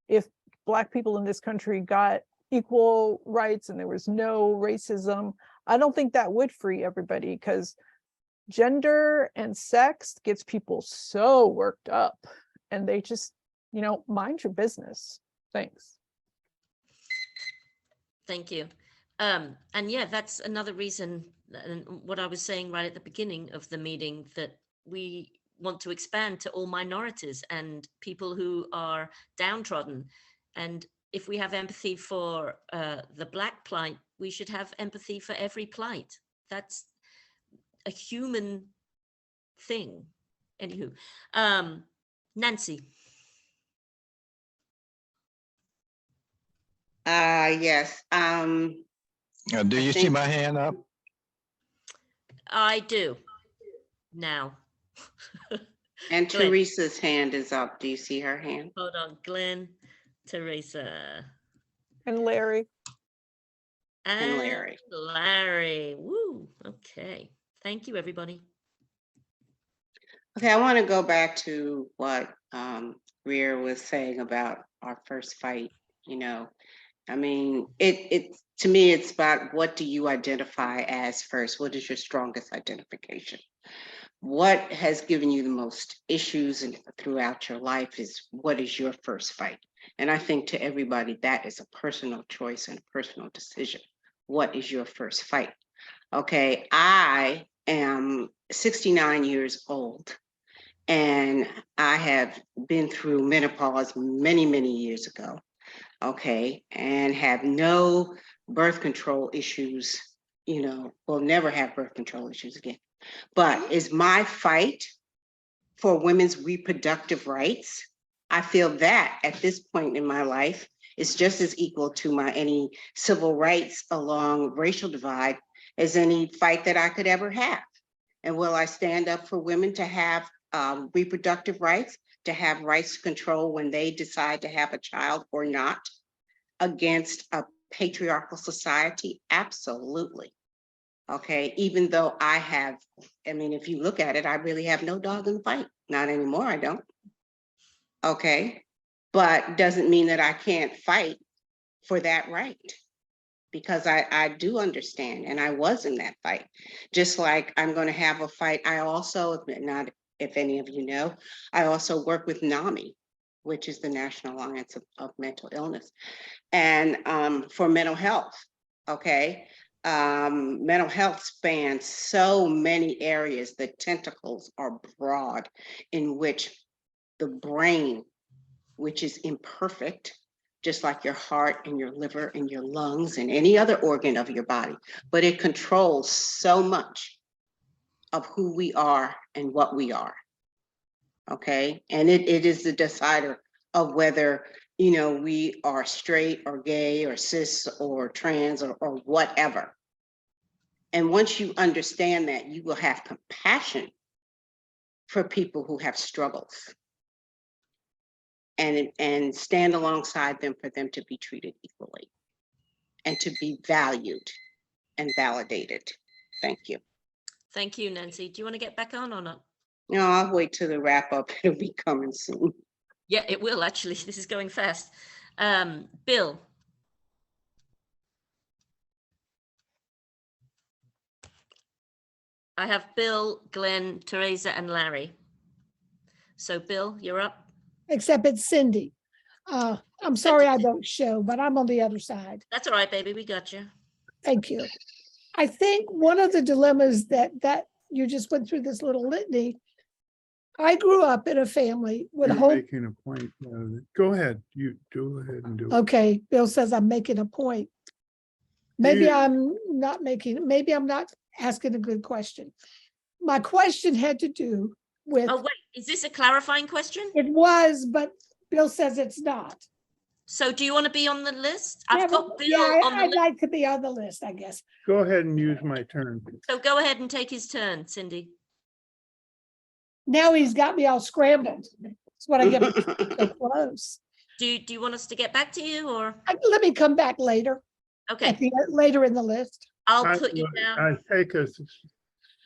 if Black people in this country got equal rights and there was no racism, I don't think that would free everybody, because gender and sex gets people so worked up, and they just, mind your business. Thanks. Thank you. And yeah, that's another reason, and what I was saying right at the beginning of the meeting, that we want to expand to all minorities and people who are downtrodden. And if we have empathy for the Black plight, we should have empathy for every plight. That's a human thing. Anywho, Nancy. Yes. Do I you see think my hand up? I do now. and Glenn. Teresa's hand is up. Do you see her hand? Hold on, Glenn, Teresa, And Larry. And Larry. Larry. Woo. Okay. Thank you, everybody. Okay, I want to go back to what Greer was saying about our first fight. You know, I mean, it to me, it's about what do you identify as first? What is your strongest identification? What has given you the most issues and throughout your life is what is your first fight? And I think to everybody, that is a personal choice and a personal decision. What is your first fight? Okay, I am 69 years old and I have been through menopause many, many years ago. Okay, and have no birth control issues, you know, will never have birth control issues again. But is my fight for women's reproductive rights? I feel that at this point in my life is just as equal to my any civil rights along racial divide as any fight that I could ever have. And will I stand up for women to have reproductive rights, to have rights to control when they decide to have a child or not against a patriarchal society? Absolutely. Okay, even though I mean, if you look at it, I really have no dog in the fight. Not anymore, I don't. Okay, but doesn't mean that I can't fight for that right, because I do understand, and I was in that fight. Just like I'm going to have a fight. I also, not if any of you know, I also work with NAMI, which is the National Alliance of Mental Illness, and for mental health. Okay. Mental health spans so many areas. The tentacles are broad, in which the brain, which is imperfect, just like your heart and your liver and your lungs and any other organ of your body, but it controls so much of who we are and what we are. Okay, and it is the decider of whether, you know, we are straight or gay or cis or trans or whatever. And once you understand that, you will have compassion for people who have struggles and stand alongside them for them to be treated equally and to be valued and validated. Thank you. Thank you, Nancy. Do you want to get back on or not? No, I'll wait till the wrap up. It'll be coming soon. Yeah, it will actually. This is going fast. Bill. I have Bill, Glenn, Teresa, and Larry. So Bill, you're up. Except it's Cindy. I'm sorry I don't show, but I'm on the other side. That's all right, baby. We got you. Thank you. I think one of the dilemmas that you just went through this little litany. I grew up in a family with You're hope. making a point. Go ahead. You go ahead and do it. Okay, Bill says I'm making a point. Maybe I'm not asking a good question. My question had to do with. Oh, wait, is this a clarifying question? It was, but Bill says it's not. So do you want to be on the list? Yeah, I've got Bill on the I'd list. like to be on the list, I guess. Go ahead and use my turn. So go ahead and take his turn, Cindy. Now he's got me all scrambled. That's what I get so close. Do you want us to get back to you or? Let me come back later. Okay. Later in the list. I'll put you down. I take a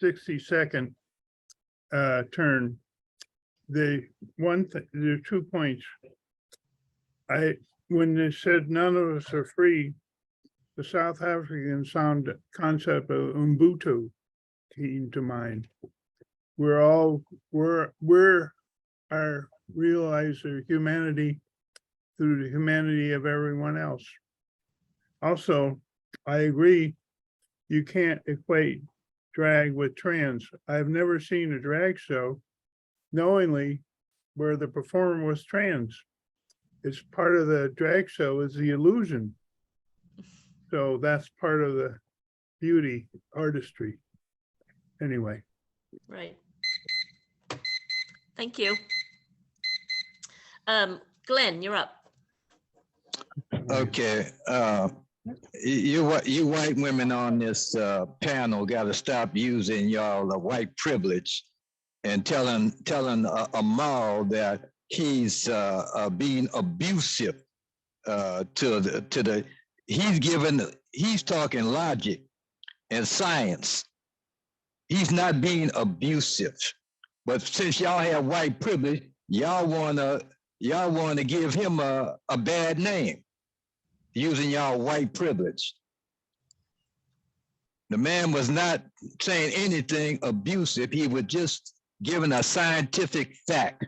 60-second turn. There are 2 points. When they said none of us are free, the South African concept of Ubuntu came to mind. We're our realize our humanity through the humanity of everyone else. Also, I agree, you can't equate drag with trans. I've never seen a drag show knowingly where the performer was trans. It's part of the drag show is the illusion. So that's part of the beauty, artistry. Anyway. Right. Thank you. Glenn, you're up. Okay, you white women on this panel got to stop using y'all white privilege and telling Amal that he's being abusive to the he's talking logic and science. He's not being abusive, but since y'all have white privilege, y'all wanna give him a bad name using y'all white privilege. The man was not saying anything abusive. He was just giving a scientific fact.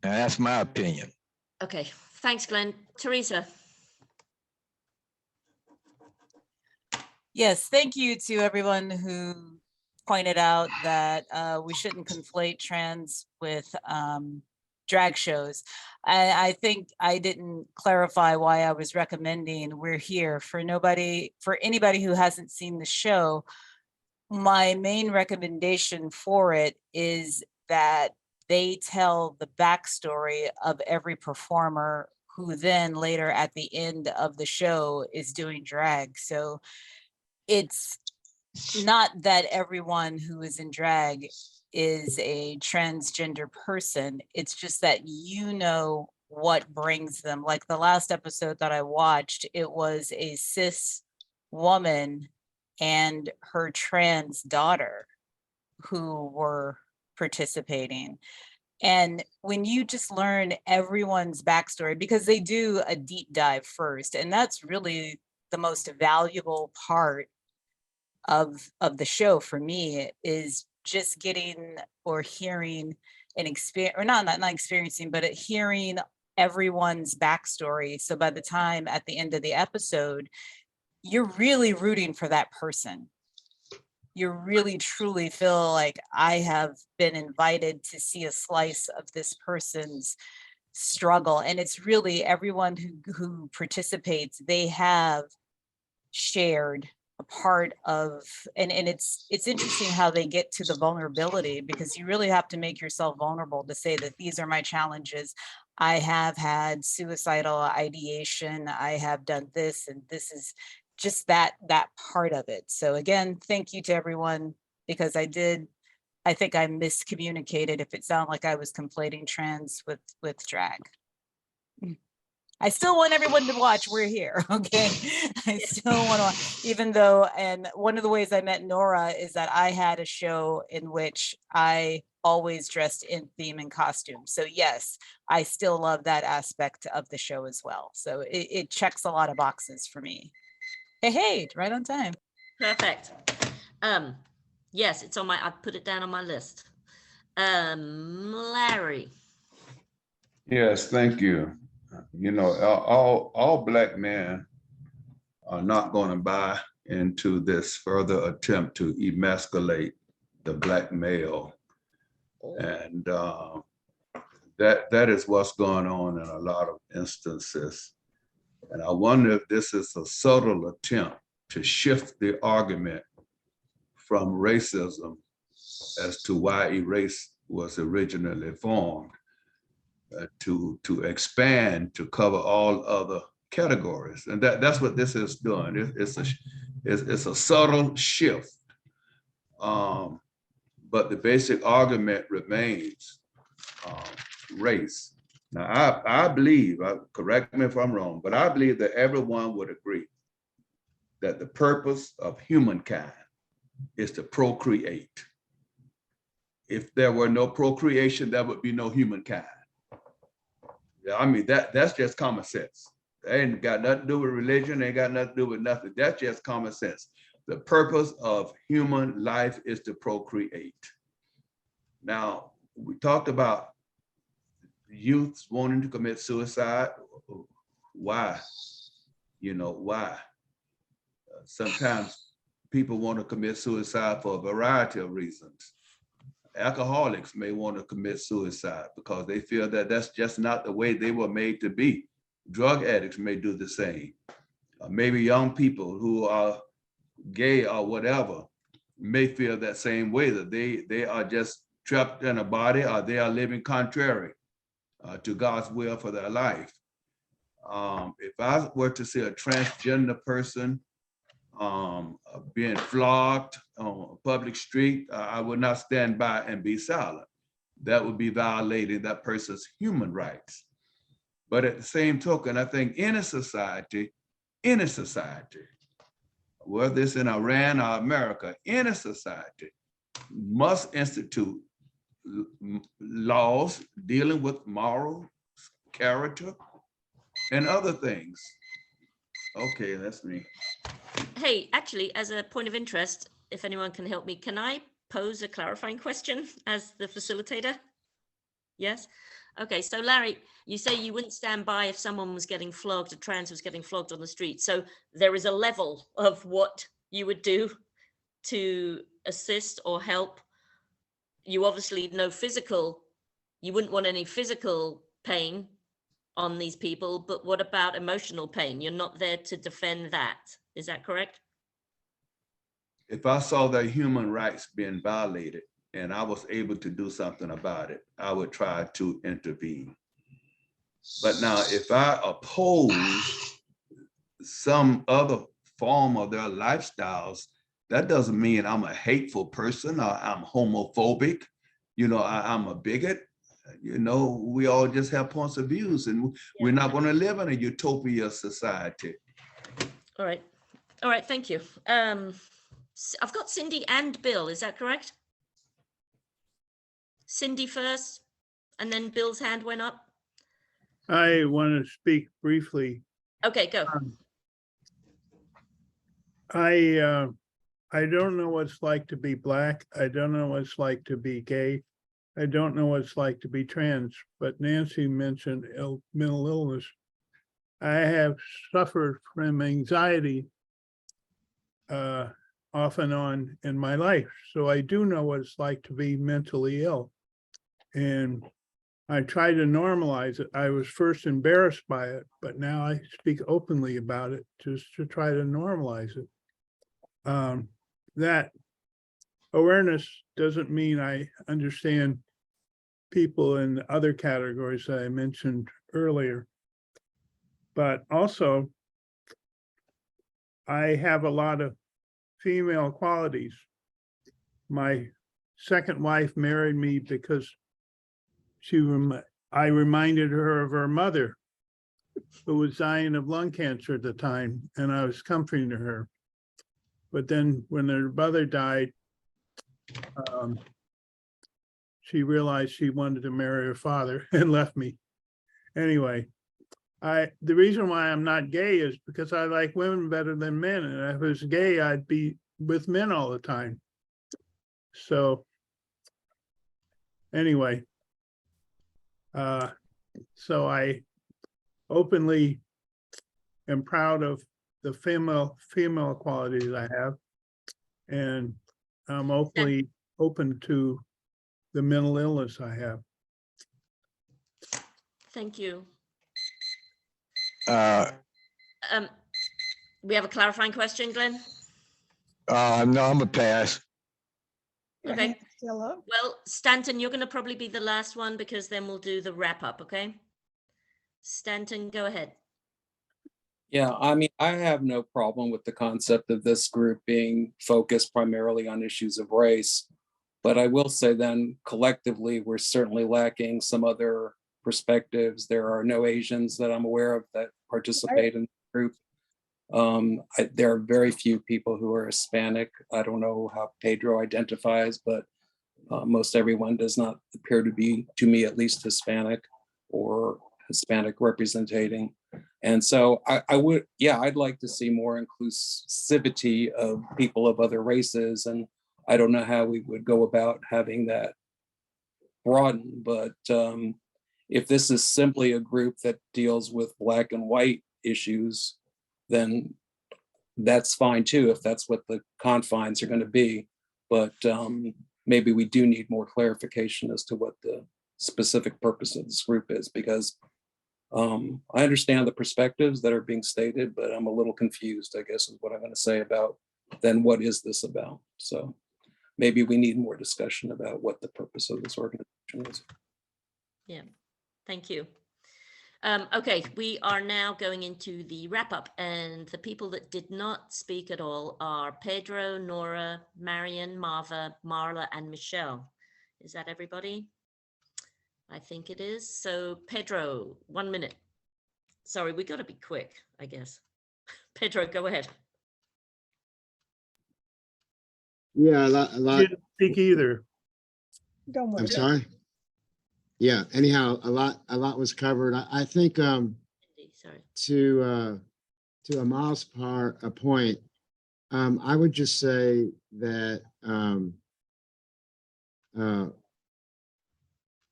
And that's my opinion. Okay, thanks, Glenn. Teresa. Yes, thank you to everyone who pointed out that we shouldn't conflate trans with drag shows. I think I didn't clarify why I was recommending We're Here. For anybody who hasn't seen the show, my main recommendation for it is that they tell the backstory of every performer who then later at the end of the show is doing drag. So it's not that everyone who is in drag is a transgender person. It's just that you know what brings them. Like the last episode that I watched, it was a cis woman and her trans daughter who were participating. And when you just learn everyone's backstory, because they do a deep dive first, and that's really the most valuable part of the show for me, is just getting or hearing an experience, or not experiencing, but hearing everyone's backstory. So by the time at the end of the episode, you're really rooting for that person. You really truly feel like I have been invited to see a slice of this person's struggle. And it's really everyone who participates, they have shared a part of, and it's interesting how they get to the vulnerability, because you really have to make yourself vulnerable to say that these are my challenges. I have had suicidal ideation. I have done this, and this is just that part of it. So again, thank you to everyone, because I think I miscommunicated if it sounded like I was conflating trans with drag. I still want everyone to watch We're Here, okay? I still want to, even though, and one of the ways I met Nora is that I had a show in which I always dressed in theme and costume. So yes, I still love that aspect of the show as well. So it checks a lot of boxes for me. Hey, right on time. Perfect. Yes, it's on I put it down on my list. Larry. Yes, thank you. You know, all Black men are not going to buy into this further attempt to emasculate the Black male. And that is what's going on in a lot of instances. And I wonder if this is a subtle attempt to shift the argument from racism as to why Erace was originally formed, to expand to cover all other categories. And that's what this is doing. It's a subtle shift. But the basic argument remains race. Now, I believe, correct me if I'm wrong, but I believe that everyone would agree that the purpose of humankind is to procreate. If there were no procreation, there would be no humankind. Yeah, I mean, that's just common sense. That ain't got nothing to do with religion, ain't got nothing to do with nothing. That's just common sense. The purpose of human life is to procreate. Now, we talked about youths wanting to commit suicide. Why? You know, why? Sometimes people want to commit suicide for a variety of reasons. Alcoholics may want to commit suicide because they feel that that's just not the way they were made to be. Drug addicts may do the same. Maybe young people who are gay or whatever may feel that same way, that they are just trapped in a body or they are living contrary to God's will for their life. If I were to see a transgender person being flogged on a public street, I would not stand by and be silent. That would be violating that person's human rights. But at the same token, I think any society, whether it's in Iran or America, any society must institute laws dealing with moral character and other things. Okay, that's me. Hey, actually, as a point of interest, if anyone can help me, can I pose a clarifying question as the facilitator? Yes? Okay, so Larry, you say you wouldn't stand by if someone was getting flogged, a trans was getting flogged on the street. So there is a level of what you would do to assist or help. You obviously know physical, you wouldn't want any physical pain on these people, but what about emotional pain? You're not there to defend that. Is that correct? If I saw their human rights being violated and I was able to do something about it, I would try to intervene. But now, if I oppose some other form of their lifestyles, that doesn't mean I'm a hateful person or I'm homophobic. You know, I'm a bigot. You know, we all just have points of views, and we're not going to live in a utopia society. All right. All right. Thank you. I've got Cindy and Bill. Is that correct? Cindy first, and then Bill's hand went up. I want to speak briefly. Okay, go. I don't know what it's like to be Black. I don't know what it's like to be gay. I don't know what it's like to be trans, but Nancy mentioned mental illness. I have suffered from anxiety off and on in my life. So I do know what it's like to be mentally ill. And I try to normalize it. I was first embarrassed by it, but now I speak openly about it just to try to normalize it. That awareness doesn't mean I understand people in other categories that I mentioned earlier. But also, I have a lot of female qualities. My second wife married me because I reminded her of her mother, who was dying of lung cancer at the time, and I was comforting her. But then when her brother died, she realized she wanted to marry her father and left me. Anyway, the reason why I'm not gay is because I like women better than men. And if I was gay, I'd be with men all the time. So anyway, so I openly am proud of the female qualities I have. And I'm open to the mental illness I have. Thank you. Uh, We have a clarifying question, Glenn? no, I'm gonna pass. Okay. Still up. Well, Stanton, you're going to probably be the last one because then we'll do the wrap up, okay? Stanton, go ahead. Yeah, I mean, I have no problem with the concept of this group being focused primarily on issues of race. But I will say then collectively, we're certainly lacking some other perspectives. There are no Asians that I'm aware of that participate in the group. There are very few people who are Hispanic. I don't know how Pedro identifies, but most everyone does not appear to be, to me at least, Hispanic or Hispanic representing. And so I'd like to see more inclusivity of people of other races. And I don't know how we would go about having that broaden, but if this is simply a group that deals with Black and white issues, then that's fine too, if that's what the confines are going to be. But maybe we do need more clarification as to what the specific purpose of this group is, because I understand the perspectives that are being stated, but I'm a little confused, I guess is what I'm going to say about then what is this about? So maybe we need more discussion about what the purpose of this organization is. Yeah, thank you. Okay, we are now going into the wrap up, and the people that did not speak at all are Pedro, Nora, Marion, Marva, Marla, and Michelle. Is that everybody? I think it is. So Pedro, 1 minute. Sorry, we got to be quick, I guess. Pedro, go ahead. Yeah, a You lot. didn't speak either. Don't worry. I'm sorry. Yeah, anyhow, a lot was covered. I think Sorry. to Amal's point, I would just say that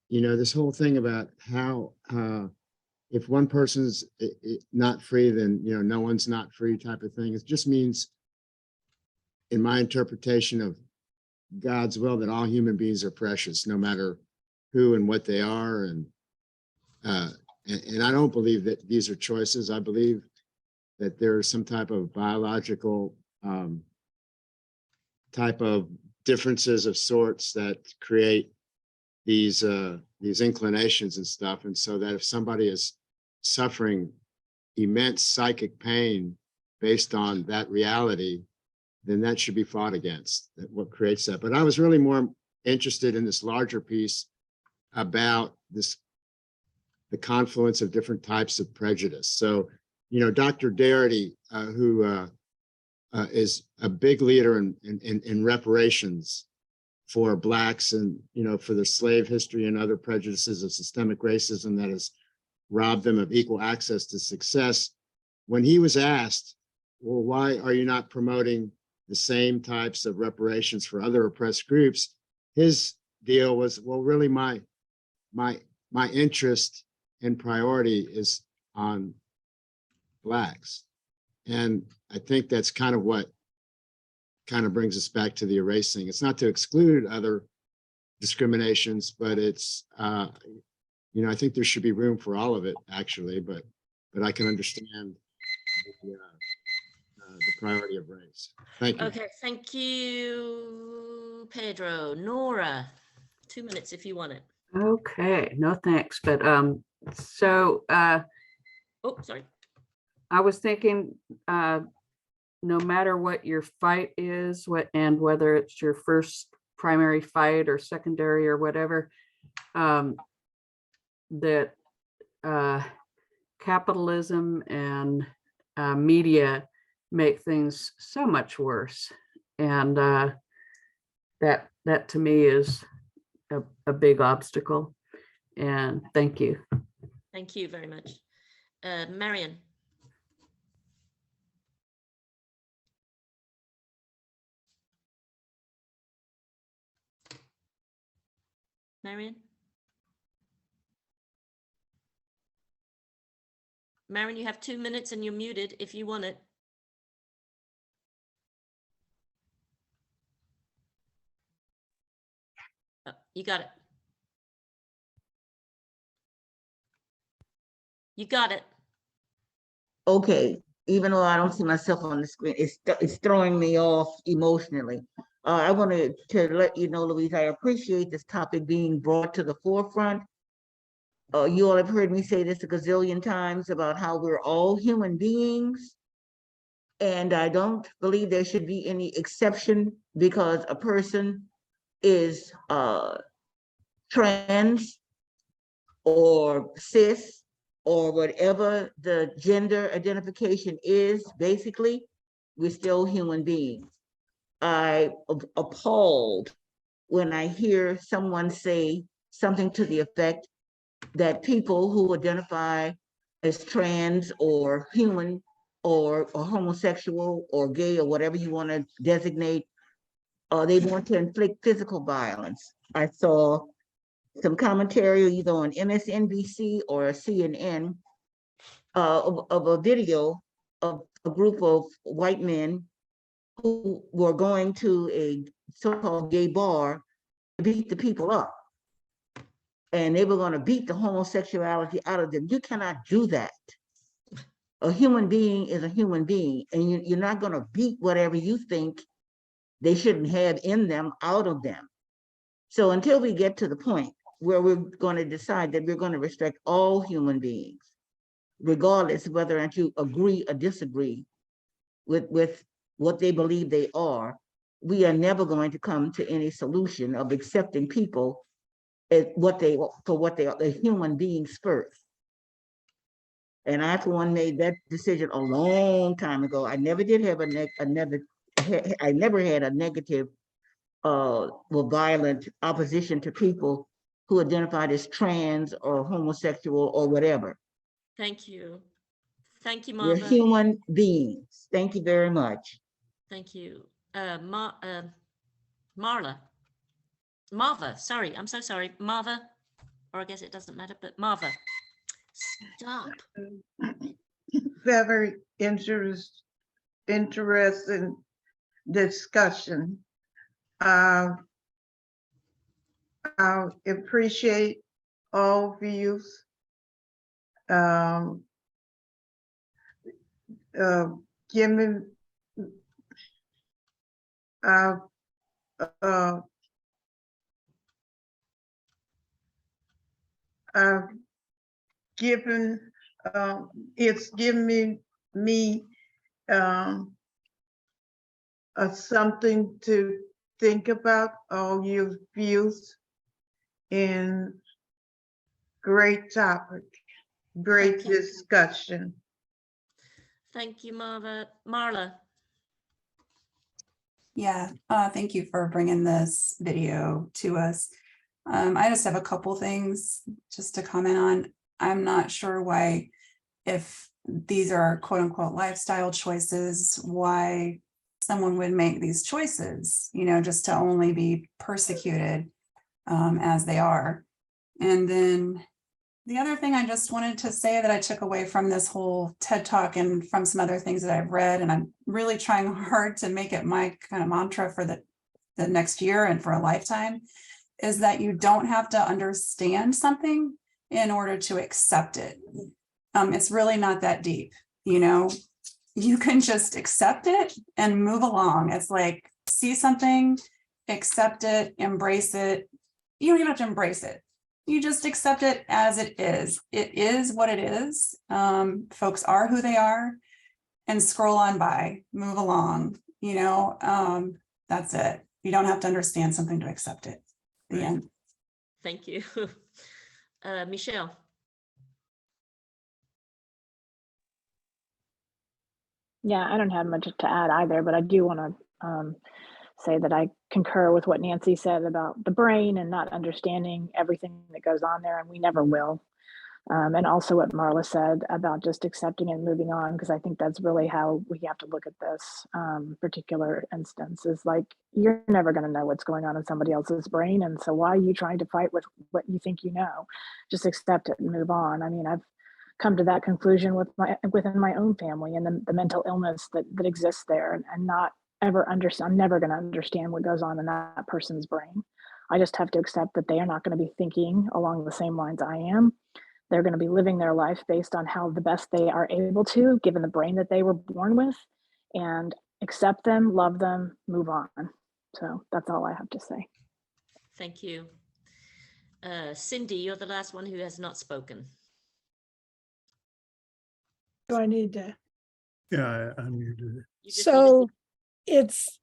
you know, this whole thing about how if one person's not free, then you know no one's not free type of thing. It just means, in my interpretation of God's will, that all human beings are precious, no matter who and what they are, and I don't believe that these are choices. I believe that there's some type of biological type of differences of sorts that create these inclinations and stuff. And so that if somebody is suffering immense psychic pain based on that reality, then that should be fought against. What creates that. But I was really more interested in this larger piece about the confluence of different types of prejudice. So, you know, Dr. Darity, who is a big leader in reparations for Blacks and, you know, for their slave history and other prejudices of systemic racism that has robbed them of equal access to success. When he was asked, well, why are you not promoting the same types of reparations for other oppressed groups? His deal was, well, really my interest and priority is on Blacks. And I think that's kind of what kind of brings us back to the erasing. It's not to exclude other discriminations, but it's, you know, I think there should be room for all of it actually, but I can understand the priority of race. Thank you. Okay, thank you, Pedro. Nora, 2 minutes if you want it. Okay, no thanks, but so Oh, sorry. I was thinking no matter what your fight is, and whether it's your first primary fight or secondary or whatever, that capitalism and media make things so much worse, and that to me is a big obstacle. And thank you. Thank you very much. Marion. Marion? Marion, you have 2 minutes and you're muted if you want it. Oh, you got it. You got it. Okay, even though I don't see myself on the screen, it's throwing me off emotionally. I wanted to let you know, Louise, I appreciate this topic being brought to the forefront. You all have heard me say this a gazillion times about how we're all human beings. And I don't believe there should be any exception because a person is trans or cis or whatever the gender identification is. Basically, we're still human beings. I'm appalled when I hear someone say something to the effect that people who identify as trans or human or homosexual or gay or whatever you want to designate, they want to inflict physical violence. I saw some commentary either on MSNBC or CNN of a video of a group of white men who were going to a so-called gay bar to beat the people up. And they were going to beat the homosexuality out of them. You cannot do that. A human being is a human being, and you're not going to beat whatever you think they shouldn't have in them out of them. So until we get to the point where we're going to decide that we're going to respect all human beings, regardless of whether or not you agree or disagree with what they believe they are, we are never going to come to any solution of accepting people as what they are, the human beings first. And I, for one, made that decision a long time ago. I never did have I never had a negative or violent opposition to people who identified as trans or homosexual or whatever. Thank you. Thank you, We're Marva. human beings. Thank you very much. Thank you. Marva, sorry, I'm so sorry. Marva, or I guess it doesn't matter, but Marva, stop. Very interesting discussion. I appreciate all views. Given it's given me something to think about, all your views, and great topic, great discussion. Thank you, Marva. Marla. Yeah, thank you for bringing this video to us. I just have a couple things just to comment on. I'm not sure why, if these are quote unquote lifestyle choices, why someone would make these choices, you know, just to only be persecuted as they are. And then the other thing I just wanted to say that I took away from this whole TED Talk and from some other things that I've read, and I'm really trying hard to make it my kind of mantra for the next year and for a lifetime, is that you don't have to understand something in order to accept it. It's really not that deep, you know, you can just accept it and move along. It's like, see something, accept it, embrace it. You don't even have to embrace it. You just accept it as it is. It is what it is. Folks are who they are, and scroll on by, move along, you know, that's it. You don't have to understand something to accept it. The end. Thank you. Michelle. Yeah, I don't have much to add either, but I do want to say that I concur with what Nancy said about the brain and not understanding everything that goes on there, and we never will. And also what Marla said about just accepting and moving on, because I think that's really how we have to look at this particular instance, is like, you're never going to know what's going on in somebody else's brain. And so why are you trying to fight with what you think you know? Just accept it and move on. I mean, I've come to that conclusion within my own family and the mental illness that exists there, and not ever understand. I'm never going to understand what goes on in that person's brain. I just have to accept that they are not going to be thinking along the same lines I am. They're going to be living their life based on how the best they are able to, given the brain that they were born with, and accept them, love them, move on. So that's all I have to say. Thank you. Cindy, you're the last one who has not spoken. Do I need to? Yeah, I muted it. So it's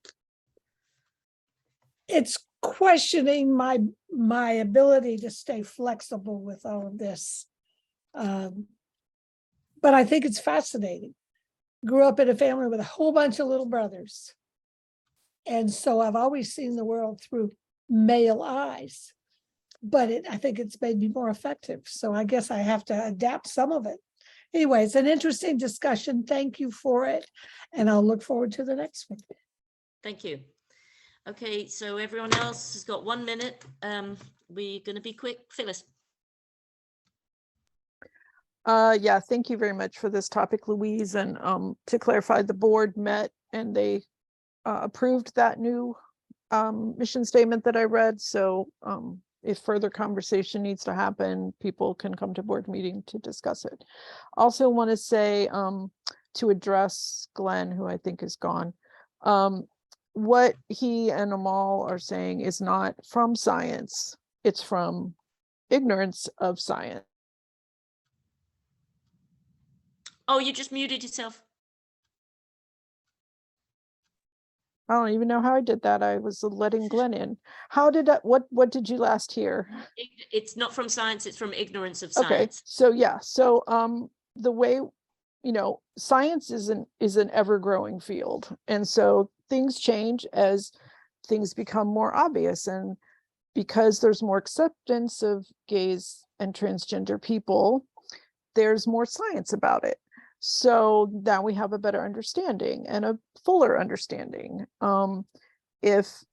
questioning my ability to stay flexible with all of this. But I think it's fascinating. Grew up in a family with a whole bunch of little brothers. And so I've always seen the world through male eyes, but I think it's made me more effective. So I guess I have to adapt some of it. Anyway, it's an interesting discussion. Thank you for it. And I'll look forward to the next one. Thank you. Okay, so everyone else has got 1 minute. We're going to be quick. Phyllis. Yeah, thank you very much for this topic, Louise. And to clarify, the board met and they approved that new mission statement that I read. So if further conversation needs to happen, people can come to board meeting to discuss it. Also want to say to address Glenn, who I think is gone. what he and Amal are saying is not from science, it's from ignorance of science. Oh, you just muted yourself. I don't even know how I did that. I was letting Glenn in. How did I, what did you last hear? It's not from science, it's from ignorance of Okay, science. so yeah, so the way, science is an ever-growing field. And so things change as things become more obvious. And because there's more acceptance of gays and transgender people, there's more science about it. So now we have a better understanding and a fuller understanding. If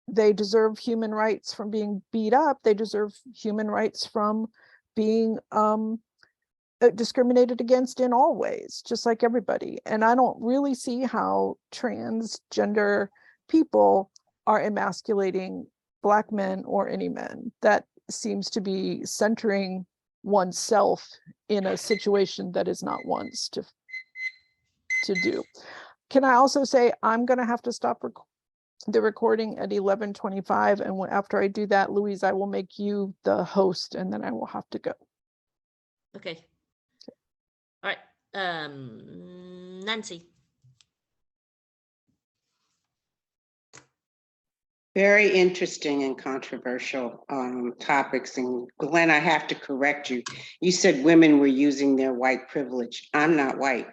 they deserve human rights from being beat up, they deserve human rights from being discriminated against in all ways, just like everybody. And I don't really see how transgender people are emasculating Black men or any men. That seems to be centering oneself in a situation that is not one's to do. Can I also say I'm going to have to stop the recording at 11:25, and after I do that, Louise, I will make you the host, and then I will have to go. Okay. All right. Nancy. Very interesting and controversial topics. And Glenn, I have to correct you. You said women were using their white privilege. I'm not white.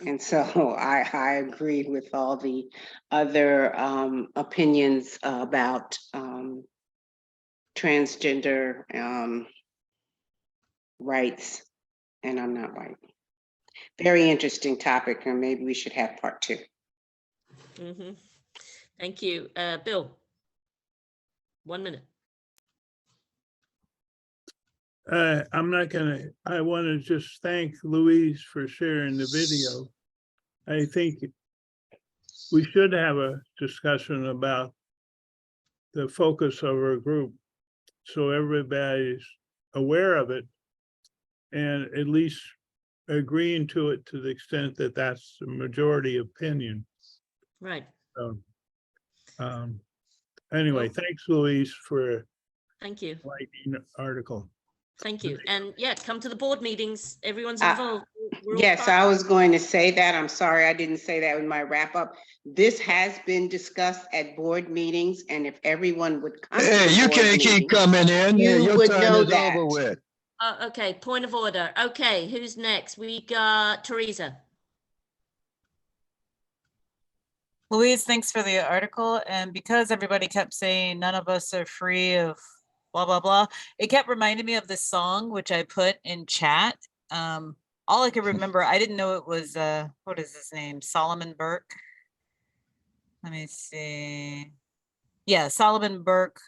And so I agree with all the other opinions about transgender rights, and I'm not white. Very interesting topic, and maybe we should have part 2. Mm-hmm. Thank you. Bill, 1 minute. I want to just thank Louise for sharing the video. I think we should have a discussion about the focus of our group so everybody's aware of it and at least agreeing to it to the extent that that's the majority opinion. Right. So, anyway, thanks, Louise, for Thank you. writing the article. Thank you. And yeah, come to the board meetings. Everyone's involved. We're all Yes, part- I was going to say that. I'm sorry I didn't say that in my wrap up. This has been discussed at board meetings, and if everyone would come to Hey, the you board can't keep meeting, coming in. you Your would time know is that. over with. Okay, point of order. Okay, who's next? We got Teresa. Louise, thanks for the article. And because everybody kept saying none of us are free of blah, blah, blah, it kept reminding me of this song, which I put in chat. All I could remember, I didn't know it was, what is his name? Solomon Burke. Let me see. Yeah, Solomon Burke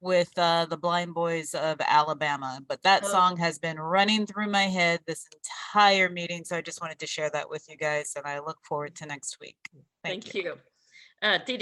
with the Blind Boys of Alabama. But that song has been running through my head this entire meeting. So I just wanted to share that with you guys. And I look forward to next week. Thank you. Didi.